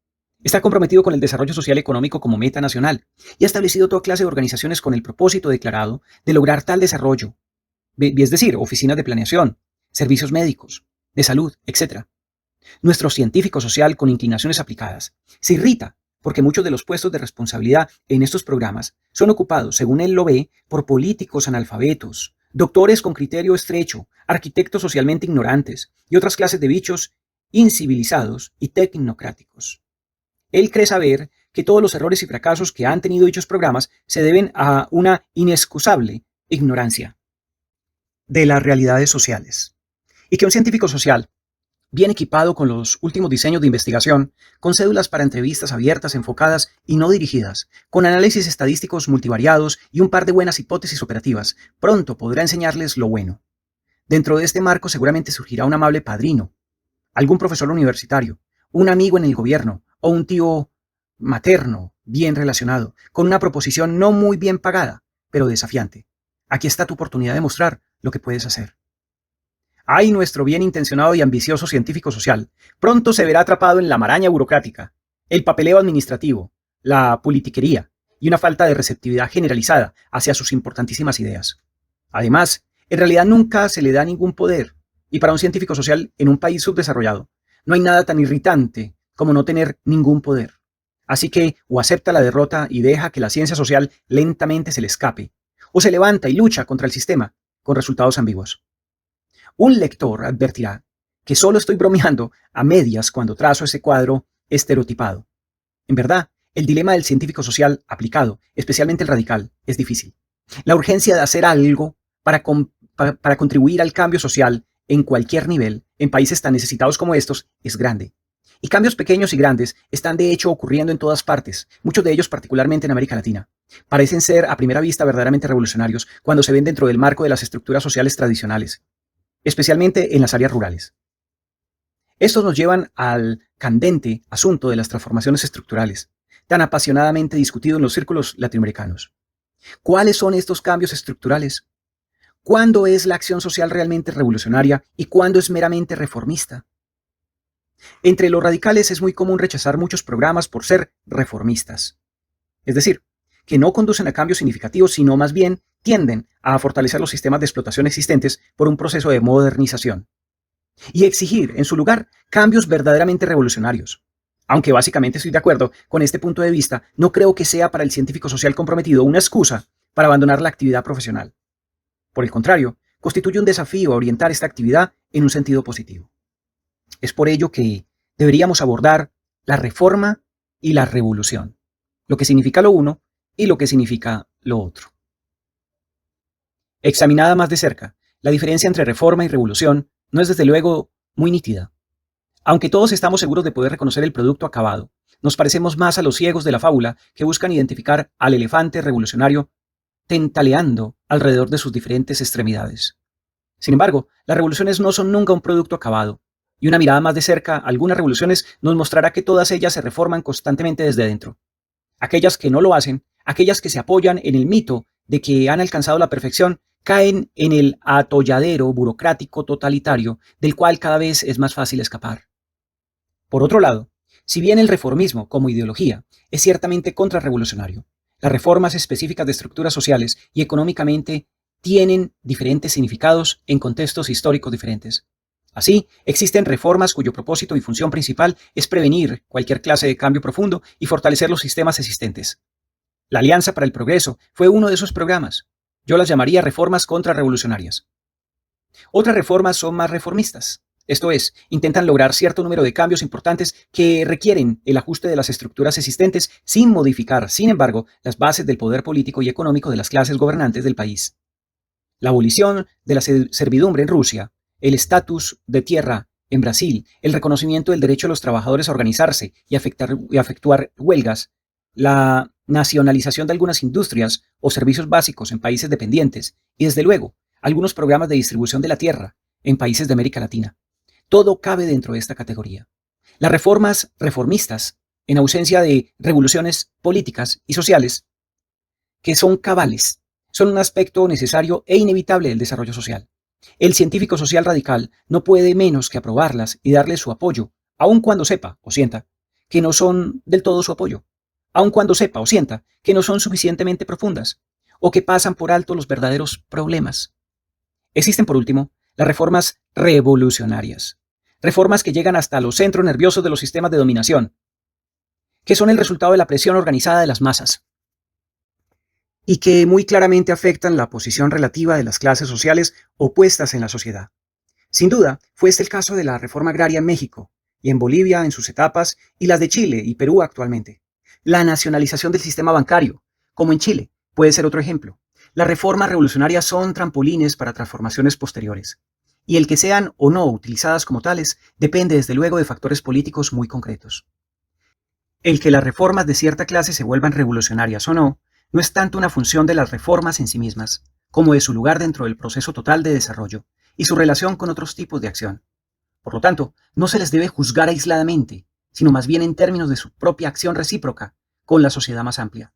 está comprometido con el desarrollo social y económico como meta nacional y ha establecido toda clase de organizaciones con el propósito declarado de lograr tal desarrollo, es decir, oficinas de planeación, servicios médicos, de salud, etc. Nuestro científico social con inclinaciones aplicadas se irrita porque muchos de los puestos de responsabilidad en estos programas son ocupados, según él lo ve, por políticos analfabetos, doctores con criterio estrecho, arquitectos socialmente ignorantes y otras clases de bichos incivilizados y tecnocráticos. Él cree saber que todos los errores y fracasos que han tenido dichos programas se deben a una inexcusable ignorancia de las realidades sociales, y que un científico social bien equipado con los últimos diseños de investigación, con cédulas para entrevistas abiertas, enfocadas y no dirigidas, con análisis estadísticos multivariados y un par de buenas hipótesis operativas, pronto podrá enseñarles lo bueno. Dentro de este marco seguramente surgirá un amable padrino, algún profesor universitario, un amigo en el gobierno o un tío materno bien relacionado, con una proposición no muy bien pagada, pero desafiante. Aquí está tu oportunidad de mostrar lo que puedes hacer. Ay, nuestro bien intencionado y ambicioso científico social pronto se verá atrapado en la maraña burocrática, el papeleo administrativo, la politiquería y una falta de receptividad generalizada hacia sus importantísimas ideas. Además, en realidad nunca se le da ningún poder, y para un científico social en un país subdesarrollado, no hay nada tan irritante como no tener ningún poder. Así que o acepta la derrota y deja que la ciencia social lentamente se le escape, o se levanta y lucha contra el sistema con resultados ambiguos. Un lector advertirá que solo estoy bromeando a medias cuando trazo ese cuadro estereotipado. En verdad, el dilema del científico social aplicado, especialmente el radical, es difícil. La urgencia de hacer algo para contribuir al cambio social en cualquier nivel en países tan necesitados como estos es grande. Y cambios pequeños y grandes están de hecho ocurriendo en todas partes, muchos de ellos particularmente en América Latina. Parecen ser a primera vista verdaderamente revolucionarios cuando se ven dentro del marco de las estructuras sociales tradicionales, especialmente en las áreas rurales. Estos nos llevan al candente asunto de las transformaciones estructurales, tan apasionadamente discutido en los círculos latinoamericanos. ¿Cuáles son estos cambios estructurales? ¿Cuándo es la acción social realmente revolucionaria y cuándo es meramente reformista? Entre los radicales es muy común rechazar muchos programas por ser reformistas. Es decir, que no conducen a cambios significativos, sino más bien tienden a fortalecer los sistemas de explotación existentes por un proceso de modernización. Y exigir, en su lugar, cambios verdaderamente revolucionarios. Aunque básicamente estoy de acuerdo con este punto de vista, no creo que sea para el científico social comprometido una excusa para abandonar la actividad profesional. Por el contrario, constituye un desafío a orientar esta actividad en un sentido positivo. Es por ello que deberíamos abordar la reforma y la revolución, lo que significa lo uno y lo que significa lo otro. Examinada más de cerca, la diferencia entre reforma y revolución no es desde luego muy nítida. Aunque todos estamos seguros de poder reconocer el producto acabado, nos parecemos más a los ciegos de la fábula que buscan identificar al elefante revolucionario tentaleando alrededor de sus diferentes extremidades. Sin embargo, las revoluciones no son nunca un producto acabado, y una mirada más de cerca a algunas revoluciones nos mostrará que todas ellas se reforman constantemente desde dentro. Aquellas que no lo hacen, aquellas que se apoyan en el mito de que han alcanzado la perfección, caen en el atolladero burocrático totalitario del cual cada vez es más fácil escapar. Por otro lado, si bien el reformismo como ideología es ciertamente contrarrevolucionario, las reformas específicas de estructuras sociales y económicamente tienen diferentes significados en contextos históricos diferentes. Así, existen reformas cuyo propósito y función principal es prevenir cualquier clase de cambio profundo y fortalecer los sistemas existentes. La Alianza para el Progreso fue uno de esos programas. Yo las llamaría reformas contrarrevolucionarias. Otras reformas son más reformistas. Esto es, intentan lograr cierto número de cambios importantes que requieren el ajuste de las estructuras existentes sin modificar, sin embargo, las bases del poder político y económico de las clases gobernantes del país. La abolición de la servidumbre en Rusia, el estatus de tierra en Brasil, el reconocimiento del derecho de los trabajadores a organizarse y a efectuar huelgas, la nacionalización de algunas industrias o servicios básicos en países dependientes y, desde luego, algunos programas de distribución de la tierra en países de América Latina. Todo cabe dentro de esta categoría. Las reformas reformistas, en ausencia de revoluciones políticas y sociales, que son cabales, son un aspecto necesario e inevitable del desarrollo social. El científico social radical no puede menos que aprobarlas y darle su apoyo, aun cuando sepa o sienta que no son del todo su apoyo, aun cuando sepa o sienta que no son suficientemente profundas o que pasan por alto los verdaderos problemas. Existen, por último, las reformas revolucionarias, reformas que llegan hasta los centros nerviosos de los sistemas de dominación, que son el resultado de la presión organizada de las masas y que muy claramente afectan la posición relativa de las clases sociales opuestas en la sociedad. Sin duda, fue este el caso de la reforma agraria en México y en Bolivia en sus etapas y las de Chile y Perú actualmente. La nacionalización del sistema bancario, como en Chile, puede ser otro ejemplo. Las reformas revolucionarias son trampolines para transformaciones posteriores, y el que sean o no utilizadas como tales depende desde luego de factores políticos muy concretos. El que las reformas de cierta clase se vuelvan revolucionarias o no es tanto una función de las reformas en sí mismas, como de su lugar dentro del proceso total de desarrollo y su relación con otros tipos de acción. Por lo tanto, no se les debe juzgar aisladamente, sino más bien en términos de su propia acción recíproca con la sociedad más amplia.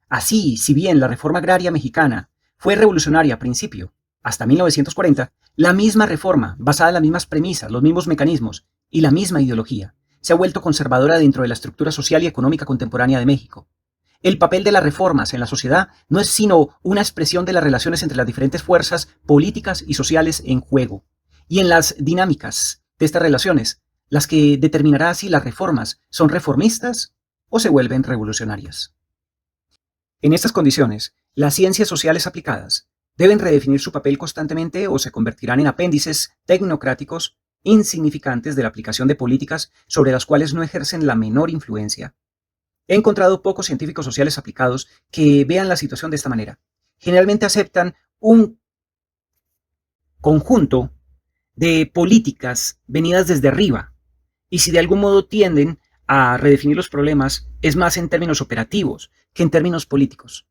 Así, si bien la reforma agraria mexicana fue revolucionaria a principio, hasta 1940, la misma reforma, basada en las mismas premisas, los mismos mecanismos y la misma ideología, se ha vuelto conservadora dentro de la estructura social y económica contemporánea de México. El papel de las reformas en la sociedad no es sino una expresión de las relaciones entre las diferentes fuerzas políticas y sociales en juego, y en las dinámicas de estas relaciones, las que determinará si las reformas son reformistas o se vuelven revolucionarias. En estas condiciones, las ciencias sociales aplicadas deben redefinir su papel constantemente o se convertirán en apéndices tecnocráticos insignificantes de la aplicación de políticas sobre las cuales no ejercen la menor influencia. He encontrado pocos científicos sociales aplicados que vean la situación de esta manera. Generalmente aceptan un conjunto de políticas venidas desde arriba y si de algún modo tienden a redefinir los problemas es más en términos operativos que en términos políticos.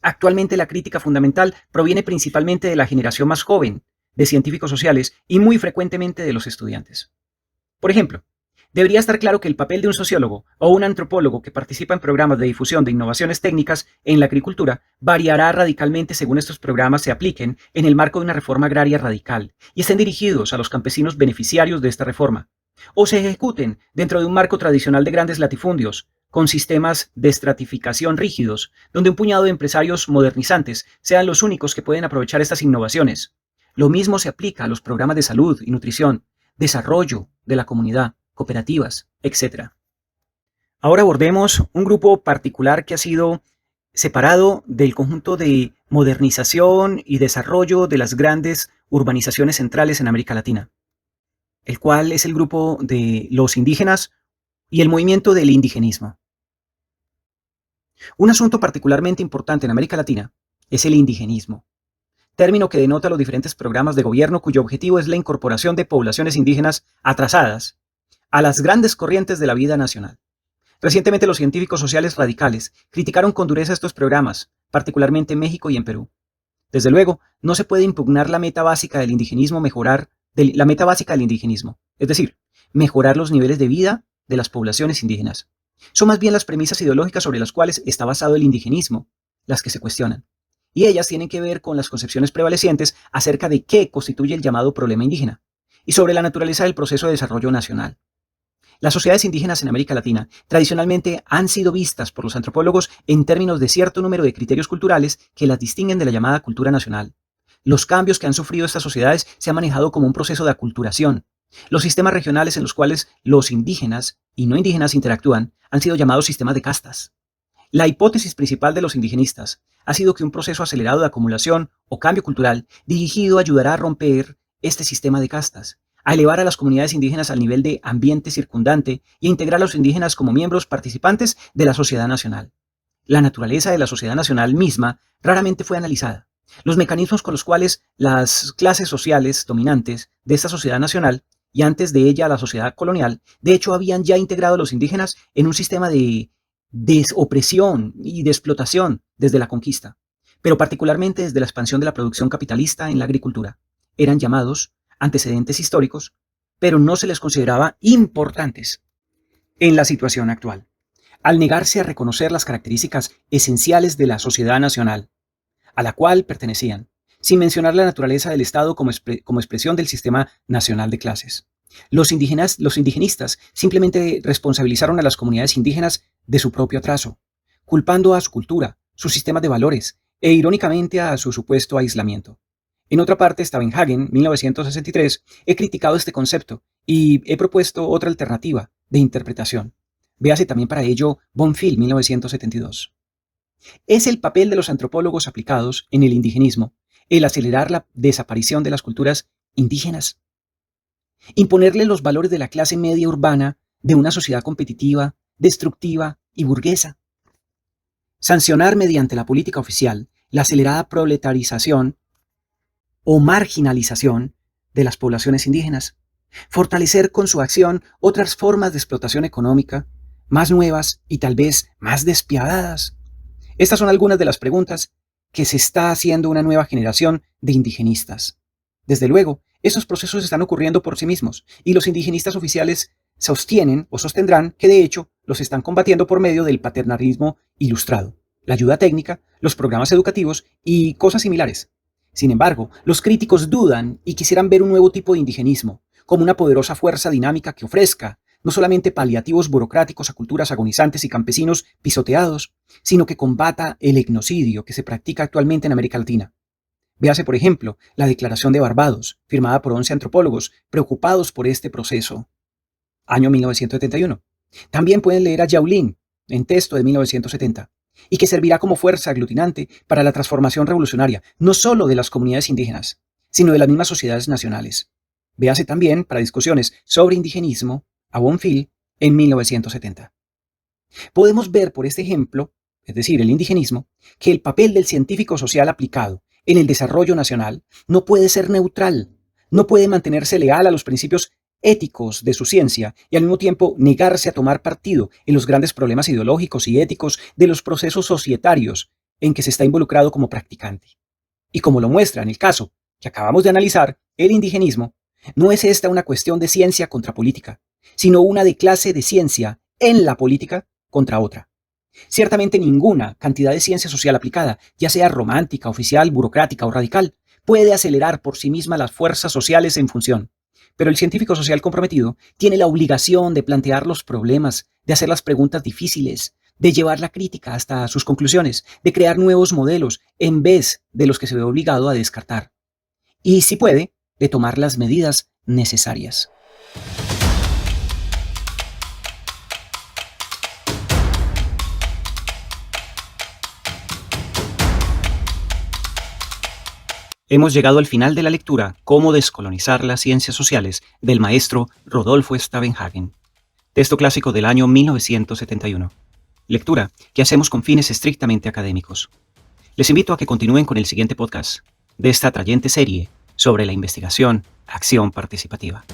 Actualmente la crítica fundamental proviene principalmente de la generación más joven de científicos sociales y muy frecuentemente de los estudiantes. Por ejemplo, debería estar claro que el papel de un sociólogo o un antropólogo que participa en programas de difusión de innovaciones técnicas en la agricultura variará radicalmente según estos programas se apliquen en el marco de una reforma agraria radical y estén dirigidos a los campesinos beneficiarios de esta reforma, o se ejecuten dentro de un marco tradicional de grandes latifundios, con sistemas de estratificación rígidos, donde un puñado de empresarios modernizantes sean los únicos que pueden aprovechar estas innovaciones. Lo mismo se aplica a los programas de salud y nutrición, desarrollo de la comunidad, cooperativas, etc. Ahora abordemos un grupo particular que ha sido separado del conjunto de modernización y desarrollo de las grandes urbanizaciones centrales en América Latina, el cual es el grupo de los indígenas y el movimiento del indigenismo. Un asunto particularmente importante en América Latina es el indigenismo, término que denota los diferentes programas de gobierno cuyo objetivo es la incorporación de poblaciones indígenas atrasadas a las grandes corrientes de la vida nacional. Recientemente los científicos sociales radicales criticaron con dureza estos programas, particularmente en México y en Perú. Desde luego, no se puede impugnar la meta básica del indigenismo, es decir, mejorar los niveles de vida de las poblaciones indígenas. Son más bien las premisas ideológicas sobre las cuales está basado el indigenismo las que se cuestionan, y ellas tienen que ver con las concepciones prevalecientes acerca de qué constituye el llamado problema indígena, y sobre la naturaleza del proceso de desarrollo nacional. Las sociedades indígenas en América Latina tradicionalmente han sido vistas por los antropólogos en términos de cierto número de criterios culturales que las distinguen de la llamada cultura nacional. Los cambios que han sufrido estas sociedades se han manejado como un proceso de aculturación. Los sistemas regionales en los cuales los indígenas y no indígenas interactúan han sido llamados sistemas de castas. La hipótesis principal de los indigenistas ha sido que un proceso acelerado de acumulación o cambio cultural dirigido ayudará a romper este sistema de castas, a elevar a las comunidades indígenas al nivel de ambiente circundante y a integrar a los indígenas como miembros participantes de la sociedad nacional. La naturaleza de la sociedad nacional misma raramente fue analizada. Los mecanismos con los cuales las clases sociales dominantes de esta sociedad nacional y antes de ella la sociedad colonial, de hecho habían ya integrado a los indígenas en un sistema de opresión y de explotación desde la conquista, pero particularmente desde la expansión de la producción capitalista en la agricultura. Eran llamados antecedentes históricos, pero no se les consideraba importantes en la situación actual, al negarse a reconocer las características esenciales de la sociedad nacional, a la cual pertenecían, sin mencionar la naturaleza del Estado como expresión del sistema nacional de clases. Los indigenistas simplemente responsabilizaron a las comunidades indígenas de su propio atraso, culpando a su cultura, sus sistemas de valores e irónicamente a su supuesto aislamiento. En otra parte, Stavenhagen, 1963, he criticado este concepto y he propuesto otra alternativa de interpretación. Véase también para ello Bonfil, 1972. Es el papel de los antropólogos aplicados en el indigenismo el acelerar la desaparición de las culturas indígenas, imponerle los valores de la clase media urbana de una sociedad competitiva, destructiva y burguesa, sancionar mediante la política oficial la acelerada proletarización o marginalización de las poblaciones indígenas, fortalecer con su acción otras formas de explotación económica, más nuevas y tal vez más despiadadas. Estas son algunas de las preguntas que se está haciendo una nueva generación de indigenistas. Desde luego, esos procesos están ocurriendo por sí mismos y los indigenistas oficiales sostienen o sostendrán que de hecho los están combatiendo por medio del paternalismo ilustrado, la ayuda técnica, los programas educativos y cosas similares. Sin embargo, los críticos dudan y quisieran ver un nuevo tipo de indigenismo, como una poderosa fuerza dinámica que ofrezca no solamente paliativos burocráticos a culturas agonizantes y campesinos pisoteados, sino que combata el etnocidio que se practica actualmente en América Latina. Véase, por ejemplo, la Declaración de Barbados, firmada por 11 antropólogos preocupados por este proceso. Año 1971. También pueden leer a Yao Lin, en texto de 1970, y que servirá como fuerza aglutinante para la transformación revolucionaria, no solo de las comunidades indígenas, sino de las mismas sociedades nacionales. Véase también para discusiones sobre indigenismo a Bonfil en 1970. Podemos ver por este ejemplo, es decir, el indigenismo, que el papel del científico social aplicado en el desarrollo nacional no puede ser neutral, no puede mantenerse leal a los principios éticos de su ciencia y al mismo tiempo negarse a tomar partido en los grandes problemas ideológicos y éticos de los procesos societarios en que se está involucrado como practicante. Y como lo muestra en el caso que acabamos de analizar, el indigenismo, no es esta una cuestión de ciencia contra política, sino una de clase de ciencia en la política contra otra. Ciertamente ninguna cantidad de ciencia social aplicada, ya sea romántica, oficial, burocrática o radical, puede acelerar por sí misma las fuerzas sociales en función. Pero el científico social comprometido tiene la obligación de plantear los problemas, de hacer las preguntas difíciles, de llevar la crítica hasta sus conclusiones, de crear nuevos modelos en vez de los que se ve obligado a descartar. Y, si puede, de tomar las medidas necesarias. Hemos llegado al final de la lectura Cómo descolonizar las ciencias sociales del maestro Rodolfo Stavenhagen, texto clásico del año 1971. Lectura que hacemos con fines estrictamente académicos. Les invito a que continúen con el siguiente podcast de esta atrayente serie sobre la investigación, acción participativa.